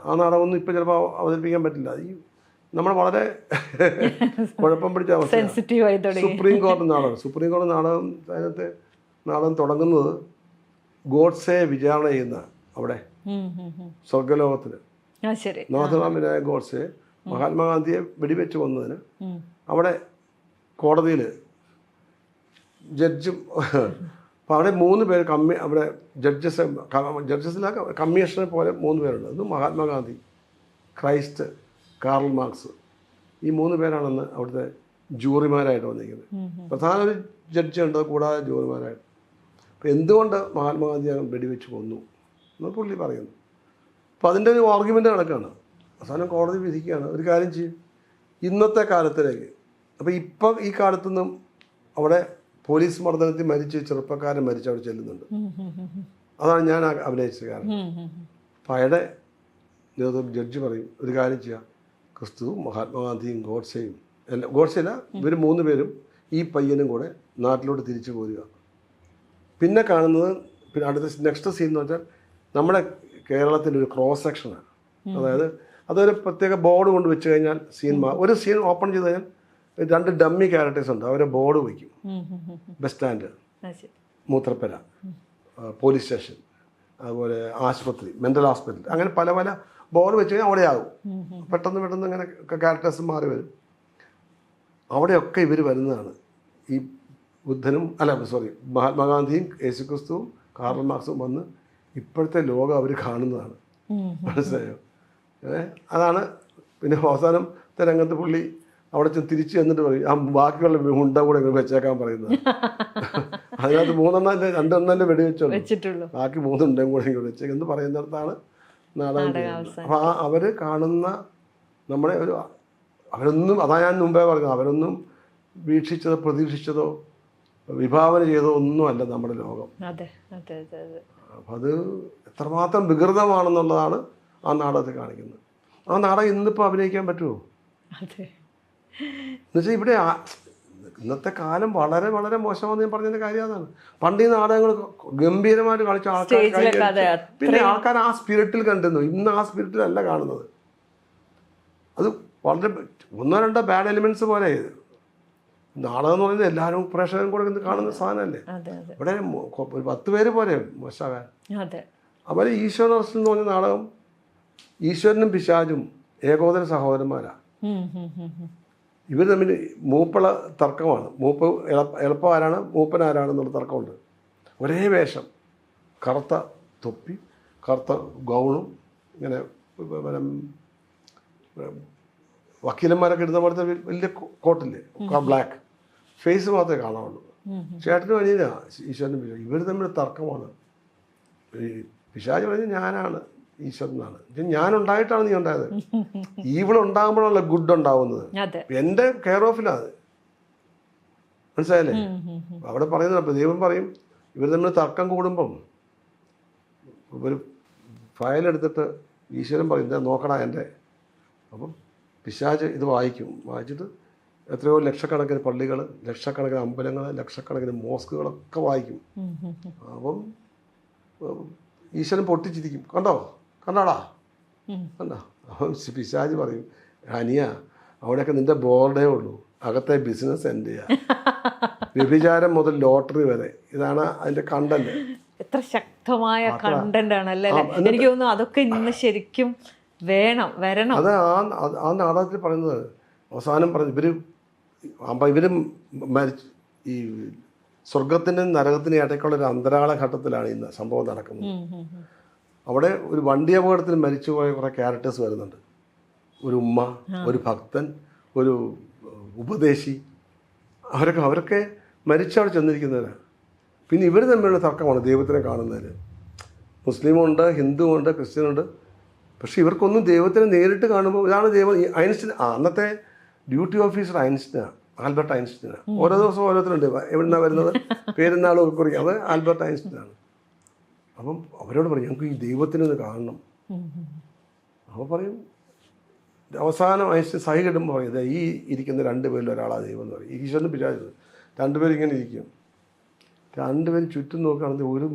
ആ നാടകമൊന്നും ഇപ്പോൾ ചിലപ്പോൾ അവതരിപ്പിക്കാൻ പറ്റില്ല. ഈ നമ്മൾ വളരെ കുഴപ്പം പിടിച്ച അവസ്ഥ. സുപ്രീം കോടതി നാടകം അതിനകത്ത് നാടകം തുടങ്ങുന്നത് ഗോഡ്സെ വിചാരണ ചെയ്യുന്ന അവിടെ സ്വർഗലോകത്തിന് നാഥുറാം വിനായക് ഗോഡ്സെ മഹാത്മാഗാന്ധിയെ വെടിവെച്ച് കൊന്നതിന് അവിടെ കോടതിയിൽ ജഡ്ജും. അപ്പോൾ അവിടെ 3 പേര് അവിടെ ജഡ്ജസിലെ കമ്മീഷണറെ പോലെ 3 പേരുണ്ട്. അത് മഹാത്മാഗാന്ധി, ക്രൈസ്റ്റ്, കാർൽ മാർക്സ്, ഈ 3 പേരാണെന്ന് അവിടുത്തെ ജൂറിമാരായിട്ട് വന്നിരിക്കുന്നത്. പ്രധാന ഒരു ജഡ്ജി ഉണ്ട്, കൂടാതെ ജൂറിമാരായിട്ട്. അപ്പോൾ എന്തുകൊണ്ട് മഹാത്മാഗാന്ധി വെടിവെച്ച് കൊന്നു എന്ന് പുള്ളി പറയുന്നു. അപ്പോൾ അതിൻ്റെ ഒരു ആർഗ്യുമെൻ്റ് കണക്കാണ്. അവസാനം കോടതി വിധിക്കുകയാണ്, ഒരു കാര്യം ചെയ്യും ഇന്നത്തെ കാലത്തിലേക്ക്. അപ്പോൾ ഇപ്പം ഈ കാലത്തുനിന്നും അവിടെ പോലീസ് മർദ്ദനത്തിൽ ചെറുപ്പക്കാരൻ മരിച്ച് അവിടെ ചെല്ലുന്നുണ്ട്. അതാണ് ഞാൻ അഭിനയിച്ചത്. കാരണം അപ്പം അയാളുടെ നേതൃത്വം ജഡ്ജി പറയും ഒരു കാര്യം ചെയ്യാം, ക്രിസ്തുവും മഹാത്മാഗാന്ധിയും ഗോഡ്സെയും എല്ലാം, ഗോഡ്സെയല്ല, ഇവർ 3 പേരും ഈ പയ്യനും കൂടെ നാട്ടിലോട്ട് തിരിച്ചു പോരുക. പിന്നെ കാണുന്നത്, പിന്നെ അടുത്ത നെക്സ്റ്റ് സീൻ എന്ന് വെച്ചാൽ നമ്മുടെ കേരളത്തിൻ്റെ ഒരു ക്രോസ് സെക്ഷനാണ്. അതായത് അതൊരു പ്രത്യേക ബോർഡ് കൊണ്ട് വെച്ച് കഴിഞ്ഞാൽ ഒരു സീൻ ഓപ്പൺ ചെയ്ത് കഴിഞ്ഞാൽ 2 ഡമ്മി ക്യാരക്ടേഴ്സ് ഉണ്ട്, അവരെ ബോർഡ് വയ്ക്കും. ബസ് സ്റ്റാൻഡ്, മൂത്രപ്പുര, പോലീസ് സ്റ്റേഷൻ, അതുപോലെ ആശുപത്രി, മെൻ്റൽ ഹോസ്പിറ്റൽ, അങ്ങനെ പല പല ബോർഡ് വെച്ച് കഴിഞ്ഞാൽ അവിടെ ആകും. പെട്ടെന്ന് ഇങ്ങനെ ക്യാരക്ടേഴ്സ് മാറി വരും. അവിടെയൊക്കെ ഇവർ വരുന്നതാണ്. ഈ ബുദ്ധനും മഹാത്മാഗാന്ധിയും യേശുക്രിസ്തുവും കാർൽ മാർക്സും വന്ന് ഇപ്പോഴത്തെ ലോകം അവർ കാണുന്നതാണ്. മനസ്സിലായോ? അതാണ്. പിന്നെ അവസാനത്തെ രംഗത്ത് പുള്ളി അവിടെ തിരിച്ചു ചെന്നിട്ട് പറയും, ആ ബാക്കിയുള്ള ഉണ്ട കൂടെ വെച്ചേക്കാൻ പറയുന്നത്. അതിനകത്ത് 2 വെടിവെച്ചുള്ളൂ, ബാക്കി 3 ഉണ്ടയും കൂടെ വെച്ചേക്കെന്ന് പറയുന്നിടത്താണ് നാടകം. അപ്പോൾ അവർ കാണുന്ന നമ്മുടെ അവരൊന്നും, അതാ ഞാൻ മുമ്പേ പറഞ്ഞത്, അവരൊന്നും വീക്ഷിച്ചതോ പ്രതീക്ഷിച്ചതോ വിഭാവന ചെയ്തോ ഒന്നുമല്ല നമ്മുടെ ലോകം. അപ്പം അത് എത്രമാത്രം വികൃതമാണെന്നുള്ളതാണ് ആ നാടകത്തിൽ കാണിക്കുന്നത്. ആ നാടകം ഇന്നിപ്പോൾ അഭിനയിക്കാൻ പറ്റുമോ? എന്നുവെച്ചാൽ ഇവിടെ ഇന്നത്തെ കാലം വളരെ വളരെ മോശമാണെന്ന് ഞാൻ പറഞ്ഞതിൻ്റെ കാര്യം അതാണ്. പണ്ട് ഈ നാടകങ്ങൾ ഗംഭീരമായിട്ട് കളിച്ച ആൾക്കാർ, പിന്നെ ആൾക്കാർ ആ സ്പിരിറ്റിൽ കണ്ടിരുന്നു. ഇന്ന് ആ സ്പിരിറ്റിലല്ല കാണുന്നത്. അത് വളരെ 1-2 ബാഡ് എലിമെന്റ്സ് പോലെ. നാടകം എന്ന് പറയുന്നത് എല്ലാവരും പ്രേക്ഷകരും കൂടെ കാണുന്ന സാധനമല്ലേ. ഇവിടെ 10 പേര് പോരെ മോശമാകാൻ. അതുപോലെ ഈശ്വരൻ എന്ന് പറഞ്ഞ നാടകം, ഈശ്വരനും പിശാചും ഏകോദര സഹോദരന്മാരാണ്. ഇവർ തമ്മിൽ മൂപ്പുള്ള തർക്കമാണ്. എളുപ്പം ആരാണ്, മൂപ്പൻ ആരാണെന്നുള്ള തർക്കമുണ്ട്. ഒരേ വേഷം, കറുത്ത തൊപ്പി, കറുത്ത ഗൗണും, ഇങ്ങനെ വക്കീലന്മാരൊക്കെ ഇടുന്ന പോലത്തെ വലിയ കോട്ടില്ലേ, ബ്ലാക്ക് ഫേസ് മാത്രമേ കാണാവുള്ളൂ. ചേട്ടന് വലിയ ഈശ്വരനും പിശാച്, ഇവർ തമ്മിൽ തർക്കമാണ്. പിശാച് പറഞ്ഞ് ഞാനാണ് ഈശ്വരനാണ്, ഞാനുണ്ടായിട്ടാണ് നീ ഉണ്ടായത്. ഈവിൾ ഉണ്ടാകുമ്പോഴാണല്ലോ ഗുഡ് ഉണ്ടാവുന്നത്. എൻ്റെ കെയർ ഓഫിലാണ്. മനസ്സിലായല്ലേ? അവിടെ പറയുന്നത് ദൈവം പറയും, ഇവർ തമ്മിൽ തർക്കം കൂടുമ്പം ഒരു ഫയലെടുത്തിട്ട് ഈശ്വരൻ പറയും, എന്താ നോക്കടാ എൻ്റെ. അപ്പം പിശാച് ഇത് വായിച്ചിട്ട് എത്രയോ ലക്ഷക്കണക്കിന് പള്ളികൾ, ലക്ഷക്കണക്കിന് അമ്പലങ്ങൾ, ലക്ഷക്കണക്കിന് മോസ്കുകളൊക്കെ വായിക്കും. അപ്പം ഈശ്വരൻ പൊട്ടിച്ചിരിക്കും, കണ്ടോടാ. അപ്പം പിശാച് പറയും, അനിയ അവിടെയൊക്കെ നിന്റെ ബോർഡേ ഉള്ളൂ, അകത്തെ ബിസിനസ് എൻ്റെ ചെയ്യാം. വ്യഭിചാരം മുതൽ ലോട്ടറി വരെ, ഇതാണ് അതിന്റെ കണ്ടന്റ്. എത്ര ശക്തമായ കണ്ടന്റ് ആണല്ലേ. എനിക്ക് തോന്നുന്നു അതൊക്കെ ഇന്ന് ശരിക്കും വരണം. അത് ആ നാടകത്തിൽ പറയുന്നത് അവസാനം പറഞ്ഞു, ഇവര് മരിച്ചു, ഈ സ്വർഗത്തിനും നരകത്തിനും ഇടയ്ക്കുള്ള ഒരു അന്തരാള ഘട്ടത്തിലാണ് ഇന്ന് സംഭവം നടക്കുന്നത്. അവിടെ ഒരു വണ്ടി അപകടത്തിൽ മരിച്ചുപോയ കുറേ ക്യാരക്ടേഴ്സ് വരുന്നുണ്ട്. ഒരു ഉമ്മ, ഒരു ഭക്തൻ, ഒരു ഉപദേശി, അവരൊക്കെ മരിച്ചവിടെ ചെന്നിരിക്കുന്നവരാണ്. പിന്നെ ഇവർ തമ്മിലുള്ള തർക്കമാണ് ദൈവത്തിനെ കാണുന്നതിൽ. മുസ്ലിമുണ്ട്, ഹിന്ദുവുണ്ട്, ക്രിസ്ത്യനുണ്ട്. പക്ഷെ ഇവർക്കൊന്നും ദൈവത്തിനെ നേരിട്ട് കാണുമ്പോൾ ഇതാണ് ദൈവം. ഐൻസ്റ്റീൻ, അന്നത്തെ ഡ്യൂട്ടി ഓഫീസർ ആൽബർട്ട് ഐൻസ്റ്റീനാണ്. ഓരോ ദിവസവും ഓരോരുത്തരുണ്ട്, എവിടുന്നാണ് വരുന്നത്, പേരുന്നാളും ഒക്കെ കുറിക്കും. അത് ആൽബർട്ട് ഐൻസ്റ്റീനാണ്. അപ്പം അവരോട് പറയും, ഞങ്ങൾക്ക് ഈ ദൈവത്തിനൊന്ന് കാണണം. അപ്പോൾ പറയും, അവസാനം ഐൻസ്റ്റീൻ സഹി കിട്ടുമ്പോൾ പറയും, ഈ ഇരിക്കുന്ന 2 പേരിൽ ഒരാളാണ് ദൈവം എന്ന് പറയും. ഈശ്വരനും പിശാചും 2 പേരും ഇങ്ങനെ ഇരിക്കും. 2 പേരും ചുറ്റും നോക്കുകയാണെങ്കിൽ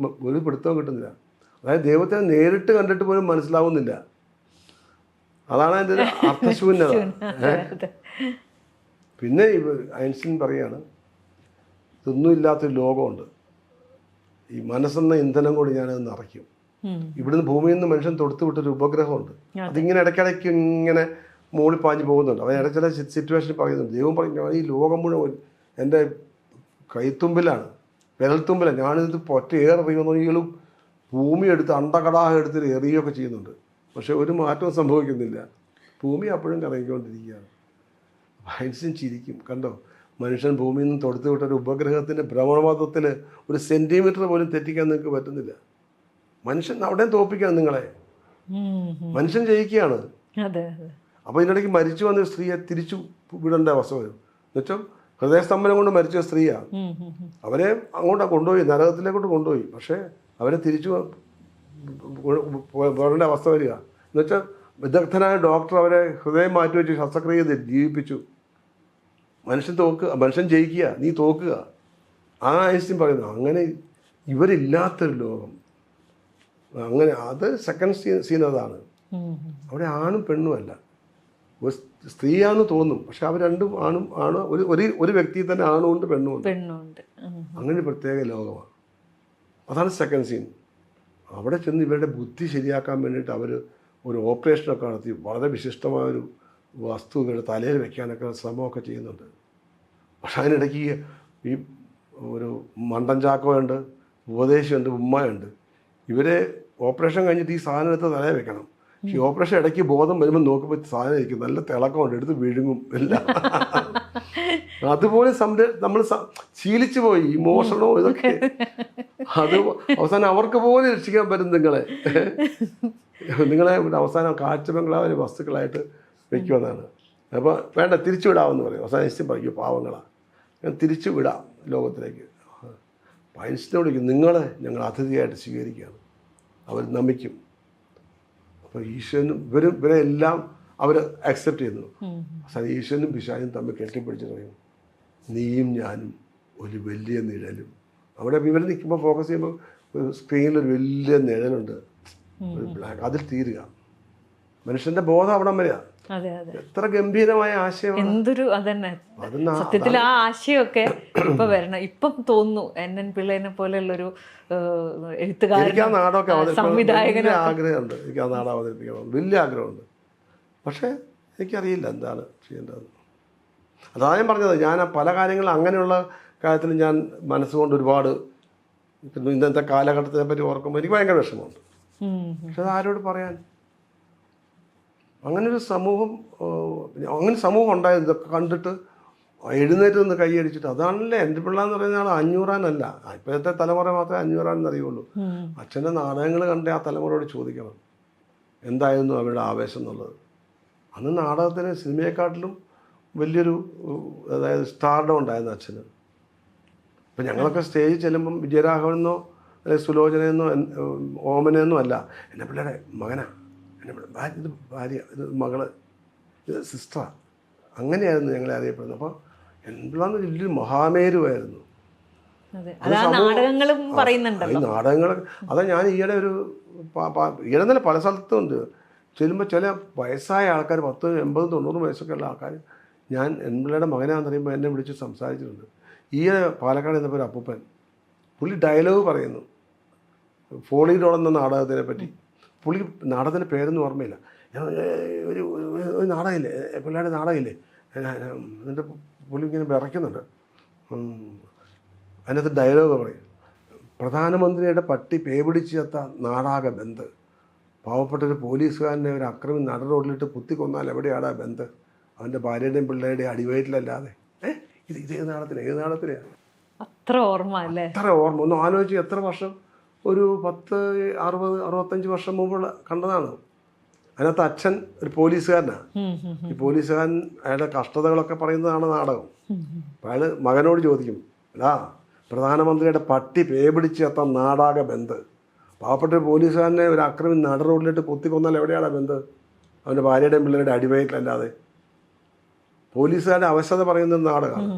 ഒരു പിടുത്തവും കിട്ടുന്നില്ല. അതായത് ദൈവത്തിനെ നേരിട്ട് കണ്ടിട്ട് പോലും മനസ്സിലാവുന്നില്ല. അതാണ് അതിൻ്റെ ഒരു അർത്ഥശൂന്യത. പിന്നെ ഐൻസ്റ്റീൻ പറയാണ്, ഇതൊന്നും ഇല്ലാത്തൊരു ലോകമുണ്ട്, ഈ മനസ്സെന്ന ഇന്ധനം കൊണ്ട് ഞാനത് നിറയ്ക്കും. ഇവിടുന്ന് ഭൂമിയിൽ നിന്ന് മനുഷ്യൻ തൊടുത്തു വിട്ടൊരു ഉപഗ്രഹമുണ്ട്, അതിങ്ങനെ ഇടയ്ക്കിടയ്ക്ക് ഇങ്ങനെ മുകളിൽ പാഞ്ഞ് പോകുന്നുണ്ട്. അവൻ ഇടയ്ക്ക് ചില സിറ്റുവേഷനിൽ പറയുന്നുണ്ട്, ദൈവം പറയും, ഞാൻ ഈ ലോകം മുഴുവൻ എൻ്റെ കൈത്തുമ്പിലാണ്, വിരൽത്തുമ്പിലാണ്, ഞാനിത് ഒറ്റ ഏറെറിയുമെന്നും ഭൂമി എടുത്ത് അണ്ടകടാഹം എടുത്ത് എറിയുകയൊക്കെ ചെയ്യുന്നുണ്ട്. പക്ഷെ ഒരു മാറ്റവും സംഭവിക്കുന്നില്ല, ഭൂമി അപ്പോഴും കറങ്ങിക്കൊണ്ടിരിക്കുകയാണ്. ഐൻസ്റ്റീൻ ചിരിക്കും, കണ്ടോ, മനുഷ്യൻ ഭൂമിയിൽ നിന്ന് തൊടുത്തു വിട്ടൊരു ഉപഗ്രഹത്തിൻ്റെ ഭ്രമണപഥത്തിൽ 1 സെൻറ്റിമീറ്റർ പോലും തെറ്റിക്കാൻ നിങ്ങൾക്ക് പറ്റുന്നില്ല. മനുഷ്യൻ അവിടെയും തോൽപ്പിക്കുകയാണ് നിങ്ങളെ, മനുഷ്യൻ ജയിക്കുകയാണ്. അപ്പോൾ ഇതിനിടയ്ക്ക് മരിച്ചു വന്ന സ്ത്രീയെ തിരിച്ചു വിടേണ്ട അവസ്ഥ വരും. എന്നുവെച്ചാൽ ഹൃദയസ്തംഭനം കൊണ്ട് മരിച്ച സ്ത്രീയാണ്. അവരെ അങ്ങോട്ടാണ് കൊണ്ടുപോയി, നരകത്തിലേക്കോട്ട് കൊണ്ടുപോയി. പക്ഷേ അവരെ തിരിച്ചു പോരേണ്ട അവസ്ഥ വരിക. എന്നുവെച്ചാൽ വിദഗ്ധനായ ഡോക്ടർ അവരെ ഹൃദയം മാറ്റിവെച്ച് ശസ്ത്രക്രിയ ചെയ്ത് ജീവിപ്പിച്ചു. മനുഷ്യൻ ജയിക്കുക, നീ തോക്കുക. ആ ഐൻസ്റ്റീൻ പറയുന്നു. അങ്ങനെ ഇവരില്ലാത്തൊരു ലോകം. അങ്ങനെ അത് സെക്കൻഡ് സീൻ അതാണ്. അവിടെ ആണും പെണ്ണും അല്ല, സ്ത്രീയാണെന്ന് തോന്നും, പക്ഷെ അവർ രണ്ടും ആണ്. ഒരു വ്യക്തിയിൽ തന്നെ ആണുമുണ്ട് പെണ്ണുമുണ്ട്. അങ്ങനെ ഒരു പ്രത്യേക ലോകമാണ്. അതാണ് സെക്കൻഡ് സീൻ. അവിടെ ചെന്ന് ഇവരുടെ ബുദ്ധി ശരിയാക്കാൻ വേണ്ടിയിട്ട് അവർ ഒരു ഓപ്പറേഷനൊക്കെ നടത്തി വളരെ വിശിഷ്ടമായൊരു വസ്തു ഇവരുടെ തലയിൽ വെക്കാനൊക്കെ ശ്രമമൊക്കെ ചെയ്യുന്നുണ്ട്. പക്ഷെ അതിനിടയ്ക്ക് ഈ ഒരു മണ്ടൻ ചാക്കോയുണ്ട്, ഉപദേശിയുണ്ട്, ഉമ്മയുണ്ട്. ഇവരെ ഓപ്പറേഷൻ കഴിഞ്ഞിട്ട് ഈ സാധനം എടുത്ത് തലയിൽ വെക്കണം. ഈ ഓപ്പറേഷൻ ഇടയ്ക്ക് ബോധം വരുമ്പോൾ നോക്കുമ്പോൾ സാധനം ഇരിക്കും, നല്ല തിളക്കമുണ്ട്, എടുത്ത് വിഴുങ്ങും എല്ലാം. അതുപോലെ നമ്മൾ ശീലിച്ചു പോയി ഇമോഷണോ ഇതൊക്കെ. അത് അവസാനം അവർക്ക് പോലും രക്ഷിക്കാൻ പറ്റും നിങ്ങളെ അവസാനം കാഴ്ച ബംഗ്ലാവിലെ വസ്തുക്കളായിട്ട് വെക്കുമെന്നാണ്. അപ്പോൾ വേണ്ട, തിരിച്ചു വിടാമെന്ന് പറയും. അവസാനം ഐൻസ്റ്റീൻ പറയും പാവങ്ങളാണ്, ഞാൻ തിരിച്ചു വിടാം ലോകത്തിലേക്ക്. ഐൻസ്റ്റീനോട് ചോദിക്കും, നിങ്ങളെ ഞങ്ങൾ അതിഥിയായിട്ട് സ്വീകരിക്കുകയാണ്. അവർ നമിക്കും. അപ്പോൾ ഈശ്വരനും ഇവരെ എല്ലാം അവർ അക്സെപ്റ്റ് ചെയ്യുന്നു. അവസാനം ഈശ്വരനും പിശാചും തമ്മിൽ കെട്ടിപ്പിടിച്ച് പറയും, നീയും ഞാനും ഒരു വലിയ നിഴലും. അവിടെ ഇവർ നിൽക്കുമ്പോൾ ഫോക്കസ് ചെയ്യുമ്പോൾ സ്ക്രീനിൽ ഒരു വലിയ നിഴലുണ്ട്, ഒരു ബ്ലാക്ക്, അതിൽ തീരുക. മനുഷ്യന്റെ ബോധം അവിടം വരിക. എത്ര ഗംഭീരമായ ആശയം! എന്തൊരു അതന്നെ സത്യത്തിൽ ആ ആശയമൊക്കെ ഇപ്പൊ വരണം. ഇപ്പം തോന്നുന്നു NN പിള്ളേനെ പോലെയുള്ളൊരു എഴുത്തുകാരൻ, സംവിധായകന് ആഗ്രഹമുണ്ട്. എനിക്ക് ആ നാടകം അവതരിപ്പിക്കണം, വലിയ ആഗ്രഹമുണ്ട്. പക്ഷേ എനിക്കറിയില്ല എന്താണ് ചെയ്യേണ്ടത്. അതാണ് ഞാൻ പറഞ്ഞത്. ഞാൻ പല കാര്യങ്ങളും അങ്ങനെയുള്ള കാര്യത്തിൽ ഞാൻ മനസ്സുകൊണ്ട് ഒരുപാട് ഇന്നത്തെ കാലഘട്ടത്തിനെ പറ്റി ഓർക്കുമ്പോൾ എനിക്ക് ഭയങ്കര വിഷമമുണ്ട്. പക്ഷെ അത് ആരോട് പറയാൻ? അങ്ങനെ സമൂഹം ഉണ്ടായത് ഇതൊക്കെ കണ്ടിട്ട് എഴുന്നേറ്റ് നിന്ന് കൈയടിച്ചിട്ട്. അതാണല്ലേ എൻ്റെ പിള്ള എന്ന് പറയുന്ന ആൾ 500-ആനല്ല. ഇപ്പോഴത്തെ തലമുറ മാത്രമേ 500-ആനെന്ന് അറിയുള്ളൂ. അച്ഛൻ്റെ നാടകങ്ങൾ കണ്ട് ആ തലമുറയോട് ചോദിക്കണം എന്തായിരുന്നു അവരുടെ ആവേശം എന്നുള്ളത്. അന്ന് നാടകത്തിന് സിനിമയെക്കാട്ടിലും വലിയൊരു അതായത് സ്റ്റാർഡം ഉണ്ടായിരുന്നു അച്ഛന്. ഇപ്പം ഞങ്ങളൊക്കെ സ്റ്റേജിൽ ചെല്ലുമ്പം വിജയരാഘവനെന്നോ അല്ലെങ്കിൽ സുലോചനയെന്നോ ഓമനെന്നോ അല്ല, എൻ്റെ പിള്ളേരുടെ മകനാണ്, എൻ്റെ ഇത് ഭാര്യ, ഇത് മകള്, ഇത് സിസ്റ്ററാണ്. അങ്ങനെയായിരുന്നു ഞങ്ങളെ അറിയപ്പെടുന്നത്. അപ്പോൾ എന്താണ് വലിയൊരു മഹാമേരുവായിരുന്നു. ഈ നാടകങ്ങൾ അതാ ഞാൻ ഈയിടെ ഈയിടെ തന്നെ പല സ്ഥലത്തും ഉണ്ട്. ചെല്ലുമ്പോൾ ചില വയസ്സായ ആൾക്കാർ 10, 80, 90 വയസ്സൊക്കെ ഉള്ള ആൾക്കാർ ഞാൻ എൻ്റെ മകനാന്ന് പറയുമ്പോൾ എന്നെ വിളിച്ച് സംസാരിച്ചിട്ടുണ്ട്. ഈയിടെ പാലക്കാട് എന്നപ്പോൾ ഒരു അപ്പൂപ്പൻ, പുള്ളി ഡയലോഗ് പറയുന്നു ഫോളിഡോൾ എന്ന നാടകത്തിനെ പറ്റി. പുള്ളി നാടകത്തിൻ്റെ പേരൊന്നും ഓർമ്മയില്ല. ഒരു നാടകമില്ലേ, പിള്ളേരുടെ നാടകമില്ലേ, എന്നിട്ട് പുള്ളി ഇങ്ങനെ വിറയ്ക്കുന്നുണ്ട്. അതിനകത്ത് ഡയലോഗ് പറയും, പ്രധാനമന്ത്രിയുടെ പട്ടി പേപിടിച്ച് ചത്ത നാടാക ബന്ദ്, പാവപ്പെട്ടൊരു പോലീസുകാരനെ ഒരു അക്രമി നട റോഡിലിട്ട് കുത്തിക്കൊന്നാൽ എവിടെയാടാ ബന്ദ്, അവൻ്റെ ഭാര്യയുടെയും പിള്ളേരുടെയും അടിവയറ്റിലല്ലാതെ. ഇത് ഏത് നാടകത്തിലാണ് അത്ര ഓർമ്മ അല്ലേ? അത്ര ഓർമ്മ. ഒന്ന് ആലോചിച്ച് എത്ര വർഷം, ഒരു 10, 60, 65 വർഷം മുമ്പുള്ള കണ്ടതാണ്. അതിനകത്ത് അച്ഛൻ ഒരു പോലീസുകാരനാണ്. ഈ പോലീസുകാരൻ അയാളുടെ കഷ്ടതകളൊക്കെ പറയുന്നതാണ് നാടകം. അപ്പോൾ അയാൾ മകനോട് ചോദിക്കും, എടാ പ്രധാനമന്ത്രിയുടെ പട്ടി പേപിടിച്ച് എത്താൻ നാടാക ബന്ദ്, പാവപ്പെട്ട ഒരു പോലീസുകാരനെ ഒരു അക്രമി നട റോഡിലിട്ട് കുത്തിക്കൊന്നാൽ എവിടെയാണ് ബന്ദ്, അവൻ്റെ ഭാര്യയുടെയും പിള്ളേരുടെ അടിവയറ്റിലല്ലാതെ. പോലീസുകാരുടെ അവശത പറയുന്ന നാടകമാണ്.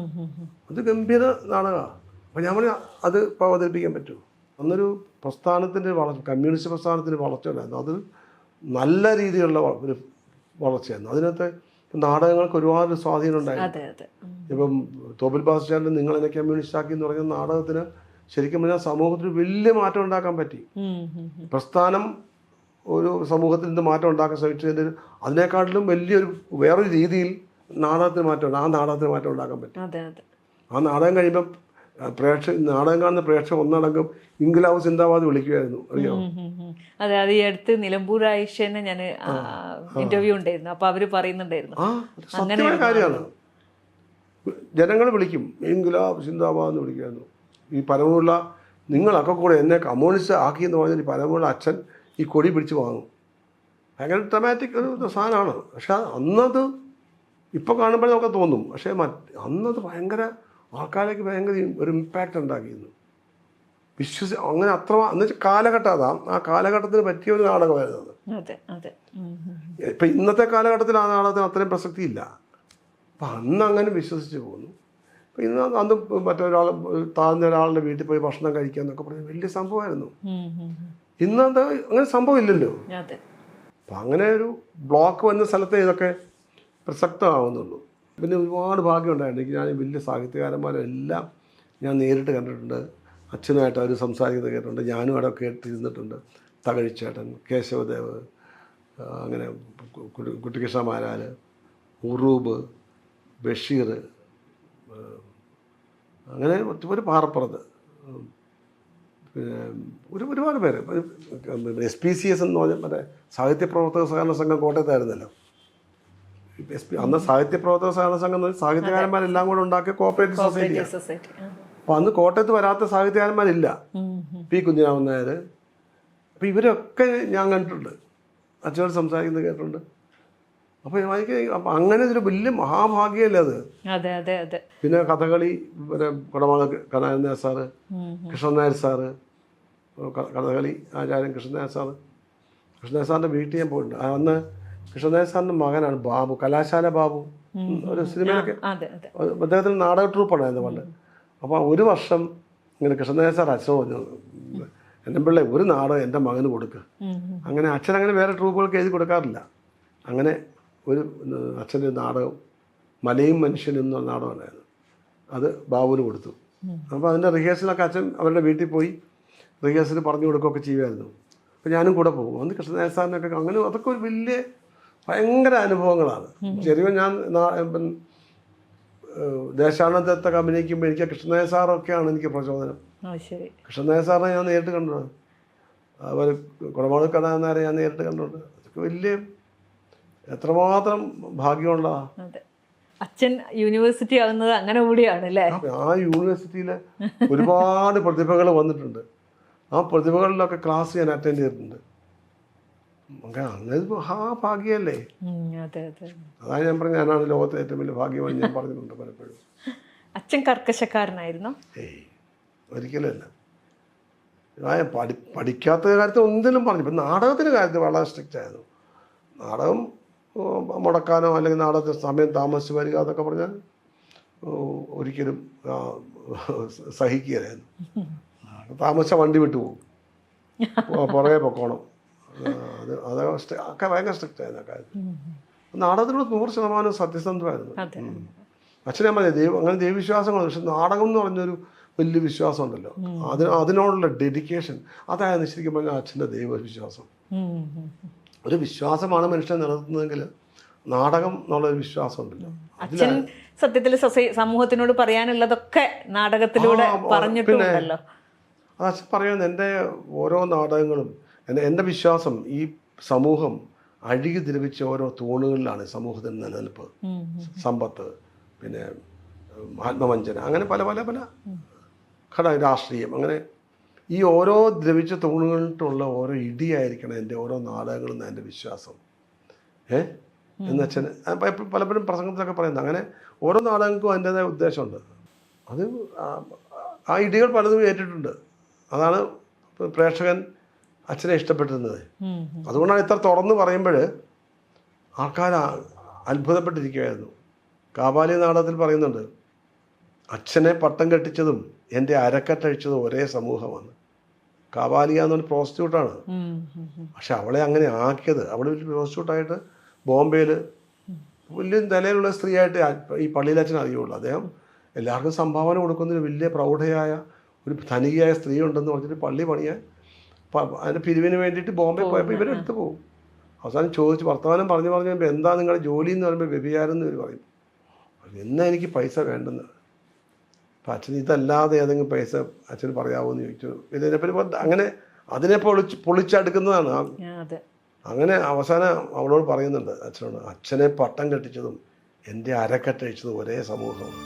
അത് ഗംഭീര നാടകമാണ്. അപ്പോൾ ഞാൻ പറഞ്ഞു അത് ഇപ്പോൾ അവതരിപ്പിക്കാൻ പറ്റുമോ? അന്നൊരു പ്രസ്ഥാനത്തിൻ്റെ കമ്മ്യൂണിസ്റ്റ് പ്രസ്ഥാനത്തിൻ്റെ വളർച്ച ഉണ്ടായിരുന്നു. അത് നല്ല രീതിയിലുള്ള ഒരു വളർച്ചയായിരുന്നു. അതിനകത്ത് നാടകങ്ങൾക്ക് ഒരുപാട് സ്വാധീനം ഉണ്ടായിരുന്നു. ഇപ്പം തോപ്പിൽ ഭാസ്കരൻ്റെ നിങ്ങളെന്നെ കമ്മ്യൂണിസ്റ്റ് ആക്കി എന്ന് പറയുന്ന നാടകത്തിന് ശരിക്കും പറഞ്ഞാൽ സമൂഹത്തിൽ വലിയ മാറ്റം ഉണ്ടാക്കാൻ പറ്റി. പ്രസ്ഥാനം ഒരു സമൂഹത്തിൽ നിന്ന് മാറ്റം ഉണ്ടാക്കാൻ ശ്രമിച്ചതിൻ്റെ അതിനേക്കാട്ടിലും വലിയൊരു വേറൊരു രീതിയിൽ നാടകത്തിന് മാറ്റം, ആ നാടകത്തിന് മാറ്റം ഉണ്ടാക്കാൻ പറ്റും. ആ നാടകം കഴിയുമ്പം നാടകം കാണുന്ന പ്രേക്ഷകർ ഒന്നടങ്കം ഇൻക്ലാബ് സിന്ദാബാദ് വിളിക്കുമായിരുന്നു, അറിയാമോ? അതെ, അത് ഈ അടുത്ത് നിലമ്പൂർ ആയിഷേനെ ഞാൻ ഇന്റർവ്യൂ ഉണ്ടായിരുന്നു. അപ്പൊ അവര് പറയുന്നുണ്ടായിരുന്നു സത്യമായ കാര്യമാണ്. ജനങ്ങൾ വിളിക്കും, ഇൻക്ലാബ് സിന്ദാബാദ് എന്ന് വിളിക്കുമായിരുന്നു. ഈ പരമുള്ള നിങ്ങളൊക്കെ കൂടെ എന്നെ കമ്മ്യൂണിസ്റ്റ് ആക്കി എന്ന് പറഞ്ഞാൽ ഈ പരമുള്ള അച്ഛൻ ഈ കൊടി പിടിച്ച് വാങ്ങും. ഭയങ്കര ഡ്രമാറ്റിക് ഒരു സാധനമാണ്. പക്ഷെ അന്നത് ഇപ്പോൾ കാണുമ്പോൾ നമുക്ക് തോന്നും, പക്ഷേ അന്നത് ഭയങ്കര ആൾക്കാരേക്ക് ഭയങ്കര ഒരു ഇമ്പാക്റ്റ് ഉണ്ടാക്കിയിരുന്നു. അങ്ങനെ അത്ര എന്നുവെച്ചാൽ കാലഘട്ടം അതാ, ആ കാലഘട്ടത്തിന് പറ്റിയ ഒരു നാടകമായിരുന്നു അത്. അതെ അതെ. ഇപ്പം ഇന്നത്തെ കാലഘട്ടത്തിൽ ആ നാടകത്തിന് അത്രയും പ്രസക്തിയില്ല. അപ്പം അന്ന് അങ്ങനെ വിശ്വസിച്ച് പോകുന്നു. അപ്പം ഇന്ന് അന്ന് മറ്റൊരാൾ താഴ്ന്ന ഒരാളുടെ വീട്ടിൽ പോയി ഭക്ഷണം കഴിക്കുക എന്നൊക്കെ പറഞ്ഞാൽ വലിയ സംഭവമായിരുന്നു. ഇന്ന് അത് അങ്ങനെ സംഭവം ഇല്ലല്ലോ. അപ്പം അങ്ങനെ ഒരു ബ്ലോക്ക് വന്ന സ്ഥലത്തെ ഇതൊക്കെ പ്രസക്തമാവുന്നുള്ളൂ. പിന്നെ ഒരുപാട് ഭാഗ്യമുണ്ടായിരുന്നു എനിക്ക്. ഞാൻ വലിയ സാഹിത്യകാരന്മാരെല്ലാം ഞാൻ നേരിട്ട് കണ്ടിട്ടുണ്ട്. അച്ഛനായിട്ട് അവർ സംസാരിക്കുന്നത് കേട്ടിട്ടുണ്ട്. ഞാനും അവിടെ കേട്ടിരുന്നിട്ടുണ്ട്. തകഴിച്ചേട്ടൻ, കേശവദേവ്, അങ്ങനെ കുട്ടിക്കൃഷ്ണ മാരാർ, ഉറൂബ്, ബഷീർ, അങ്ങനെ ഒരു പാറപ്പുറത്ത് പിന്നെ ഒരുപാട് പേര്. SPCS എന്ന് പറഞ്ഞാൽ മറ്റേ സാഹിത്യ പ്രവർത്തക സഹകരണ സംഘം കോട്ടയത്തായിരുന്നല്ലോ. അന്ന് സാഹിത്യ പ്രവർത്തക സഹകരണ സംഘം എന്ന് പറഞ്ഞാൽ സാഹിത്യകാരന്മാരെല്ലാം കൂടെ ഉണ്ടാക്കിയ കോപ്പറേറ്റീവ് സൊസൈറ്റി. അപ്പം അന്ന് കോട്ടയത്ത് വരാത്ത സാഹിത്യകാരന്മാരില്ല. പി കുഞ്ഞിരാമൻ നായർ. അപ്പം ഇവരൊക്കെ ഞാൻ കണ്ടിട്ടുണ്ട്, അച്ഛനോട് സംസാരിക്കുന്നത് കേട്ടിട്ടുണ്ട്. അപ്പോൾ എനിക്ക് അങ്ങനെ ഒരു വലിയ മഹാഭാഗ്യമല്ലേ അത്. പിന്നെ കഥകളി, പിന്നെ കുടമാള കനായൻ നായർ സാറ്, കൃഷ്ണൻ നായർ സാറ്, കഥകളി ആചാര്യൻ കൃഷ്ണൻ നായർ സാറ്. കൃഷ്ണൻ നായർ സാറിൻ്റെ വീട്ടിൽ ഞാൻ പോയിട്ടുണ്ട്. അന്ന് കൃഷ്ണൻ നായർ സാറിൻ്റെ മകനാണ് ബാബു, കലാശാല ബാബു. ഒരു സിനിമയിലൊക്കെ അദ്ദേഹത്തിന് നാടക ട്രൂപ്പുണ്ടായിരുന്നു പണ്ട്. അപ്പോൾ ഒരു വർഷം ഇങ്ങനെ കൃഷ്ണൻ നായർ സാർ അച്ഛൻ പറഞ്ഞു, എൻ്റെ പിള്ളേ ഒരു നാടകം എൻ്റെ മകന് കൊടുക്കുക. അങ്ങനെ അച്ഛൻ അങ്ങനെ വേറെ ട്രൂപ്പുകൾക്ക് എഴുതി കൊടുക്കാറില്ല. അങ്ങനെ ഒരു അച്ഛൻ്റെ നാടകം മലയും മനുഷ്യനും എന്നൊരു നാടകം ഉണ്ടായിരുന്നു, അത് ബാബുവിന് കൊടുത്തു. അപ്പോൾ അതിൻ്റെ റിഹേഴ്സലൊക്കെ അച്ഛൻ അവരുടെ വീട്ടിൽ പോയി റിഹേഴ്സൽ പറഞ്ഞു കൊടുക്കുകയൊക്കെ ചെയ്യുമായിരുന്നു. അപ്പോൾ ഞാനും കൂടെ പോകും. അന്ന് കൃഷ്ണനായ സാറിനൊക്കെ അങ്ങനെ അതൊക്കെ ഒരു വലിയ ഭയങ്കര അനുഭവങ്ങളാണ്. ശരിക്കും ഞാൻ ദേശാടനത്തൊക്കെ അഭിനയിക്കുമ്പോൾ എനിക്ക് കൃഷ്ണനായ സാറൊക്കെയാണ് എനിക്ക് പ്രചോദനം. കൃഷ്ണനായ സാറിനെ ഞാൻ നേരിട്ട് കണ്ടിട്ടുണ്ട്. അതുപോലെ കുടമാള കഥാനാരെ ഞാൻ നേരിട്ട് കണ്ടിട്ടുണ്ട്. അതൊക്കെ വലിയ എത്രമാത്രം ഭാഗ്യമുള്ള. അച്ഛൻ യൂണിവേഴ്സിറ്റി ആകുന്നത് അങ്ങനെ കൂടിയാണ് അല്ലേ? ആ യൂണിവേഴ്സിറ്റിയിൽ ഒരുപാട് പ്രതിഭകൾ വന്നിട്ടുണ്ട്. ആ പ്രതിഭകളിലൊക്കെ ക്ലാസ് ഞാൻ അറ്റൻഡ് ചെയ്തിട്ടുണ്ട്. അങ്ങനെ ഭാഗ്യമല്ലേ. അതാണ് ഞാൻ പറഞ്ഞത്, ഞാനാണ് ലോകത്തെ ഏറ്റവും വലിയ ഭാഗ്യമായി ഞാൻ പറഞ്ഞിട്ടുണ്ട് പലപ്പോഴും. അച്ഛൻ കർക്കശക്കാരനായിരുന്നോ? ഒരിക്കലല്ല. പഠിക്കാത്ത കാര്യത്തിൽ ഒന്നിലും പറഞ്ഞു. ഇപ്പം നാടകത്തിൻ്റെ കാര്യത്തിൽ വളരെ സ്ട്രിക്റ്റ് ആയിരുന്നു. നാടകം മുടക്കാനോ അല്ലെങ്കിൽ നാടകത്തിന് സമയം താമസിച്ച് വരിക അതൊക്കെ പറഞ്ഞാൽ ഒരിക്കലും സഹിക്കുകയായിരുന്നു. താമസിച്ച വണ്ടി വിട്ടു പോകും, പുറകെ പൊക്കോണം. അതൊക്കെ ഭയങ്കര സ്ട്രിക്റ്റ് ആയിരുന്നു ആ കാര്യത്തിൽ. നാടകത്തിനോട് 100% സത്യസന്ധമായിരുന്നു. അച്ഛനെ പറഞ്ഞ അങ്ങനെ ദൈവവിശ്വാസങ്ങളാണ്. പക്ഷെ നാടകം എന്ന് പറഞ്ഞൊരു വലിയ വിശ്വാസം ഉണ്ടല്ലോ, അതിനോടുള്ള ഡെഡിക്കേഷൻ, അതായിരുന്നു ശരിക്കും പറഞ്ഞാൽ അച്ഛൻ്റെ ദൈവവിശ്വാസം. ഒരു വിശ്വാസമാണ് മനുഷ്യനെ നിലനിർത്തുന്നതെങ്കിൽ നാടകം എന്നുള്ളൊരു വിശ്വാസം ഉണ്ടല്ലോ. അച്ഛൻ സത്യത്തിൽ സമൂഹത്തിനോട് പറയാനുള്ളതൊക്കെ നാടകത്തിലൂടെ പറഞ്ഞിട്ടുണ്ടല്ലോ. അത് അച്ഛൻ പറയുന്നത് എൻ്റെ ഓരോ നാടകങ്ങളും എൻ്റെ വിശ്വാസം ഈ സമൂഹം അഴുകി ദ്രവിച്ച ഓരോ തൂണുകളിലാണ് സമൂഹത്തിൻ്റെ നിലനിൽപ്പ്. സമ്പത്ത്, പിന്നെ ആത്മവഞ്ചന, അങ്ങനെ പല പല പല രാഷ്ട്രീയം, അങ്ങനെ ഈ ഓരോ ദ്രവിച്ച തൂണുകളിട്ടുള്ള ഓരോ ഇടിയായിരിക്കണം എൻ്റെ ഓരോ നാടകങ്ങളും എൻ്റെ വിശ്വാസം. എന്നുവെച്ചാൽ പലപ്പോഴും പ്രസംഗത്തിലൊക്കെ പറയുന്നത് അങ്ങനെ ഓരോ നാടകങ്ങൾക്കും അതിൻ്റെതായ ഉദ്ദേശമുണ്ട്. അത് ആ ഇടികൾ പലതും ഏറ്റിട്ടുണ്ട്. അതാണ് പ്രേക്ഷകൻ അച്ഛനെ ഇഷ്ടപ്പെട്ടിരുന്നത്. അതുകൊണ്ടാണ് ഇത്ര തുറന്ന് പറയുമ്പോൾ ആൾക്കാർ അത്ഭുതപ്പെട്ടിരിക്കുകയായിരുന്നു. കാബാലി നാടകത്തിൽ പറയുന്നുണ്ട്, അച്ഛനെ പട്ടം കെട്ടിച്ചതും എൻ്റെ അരക്കട്ടഴിച്ചതും ഒരേ സമൂഹമാണ്. കാബാലിയ എന്നൊരു പ്രോസ്റ്റിറ്റ്യൂട്ടാണ്. പക്ഷെ അവളെ അങ്ങനെ ആക്കിയത്, അവൾ വലിയ പ്രോസ്റ്റിറ്റ്യൂട്ടായിട്ട് ബോംബെയിൽ വലിയ നിലയിലുള്ള സ്ത്രീയായിട്ട് ഈ പള്ളിയിൽ അച്ഛൻ അറിയുള്ളൂ. അദ്ദേഹം എല്ലാവർക്കും സംഭാവന കൊടുക്കുന്നതിന് വലിയ പ്രൗഢയായ ഒരു ധനികയായ സ്ത്രീ ഉണ്ടെന്ന് പറഞ്ഞിട്ട് പള്ളി പണിയാൻ അതിൻ്റെ പിരിവിന് വേണ്ടിയിട്ട് ബോംബെ പോയപ്പോൾ ഇവരെടുത്ത് പോകും. അവസാനം ചോദിച്ച് വർത്തമാനം പറഞ്ഞു കഴിയുമ്പോൾ എന്താ നിങ്ങളുടെ ജോലി എന്ന് പറയുമ്പോൾ വ്യഭിചാരം എന്ന് ഇവർ പറയും. എന്നാ എനിക്ക് പൈസ വേണ്ടെന്ന്. അപ്പം അച്ഛൻ ഇതല്ലാതെ ഏതെങ്കിലും പൈസ അച്ഛന് പറയാമോ എന്ന് ചോദിച്ചു. ഇതിനെപ്പറ്റി അങ്ങനെ അതിനെ പൊളിച്ചടുക്കുന്നതാണ്. അങ്ങനെ അവസാനം അവളോട് പറയുന്നുണ്ട്, അച്ഛനോട്, അച്ഛനെ പട്ടം കെട്ടിച്ചതും എൻ്റെ അരക്കട്ടഴിച്ചതും ഒരേ സമൂഹമാണ്.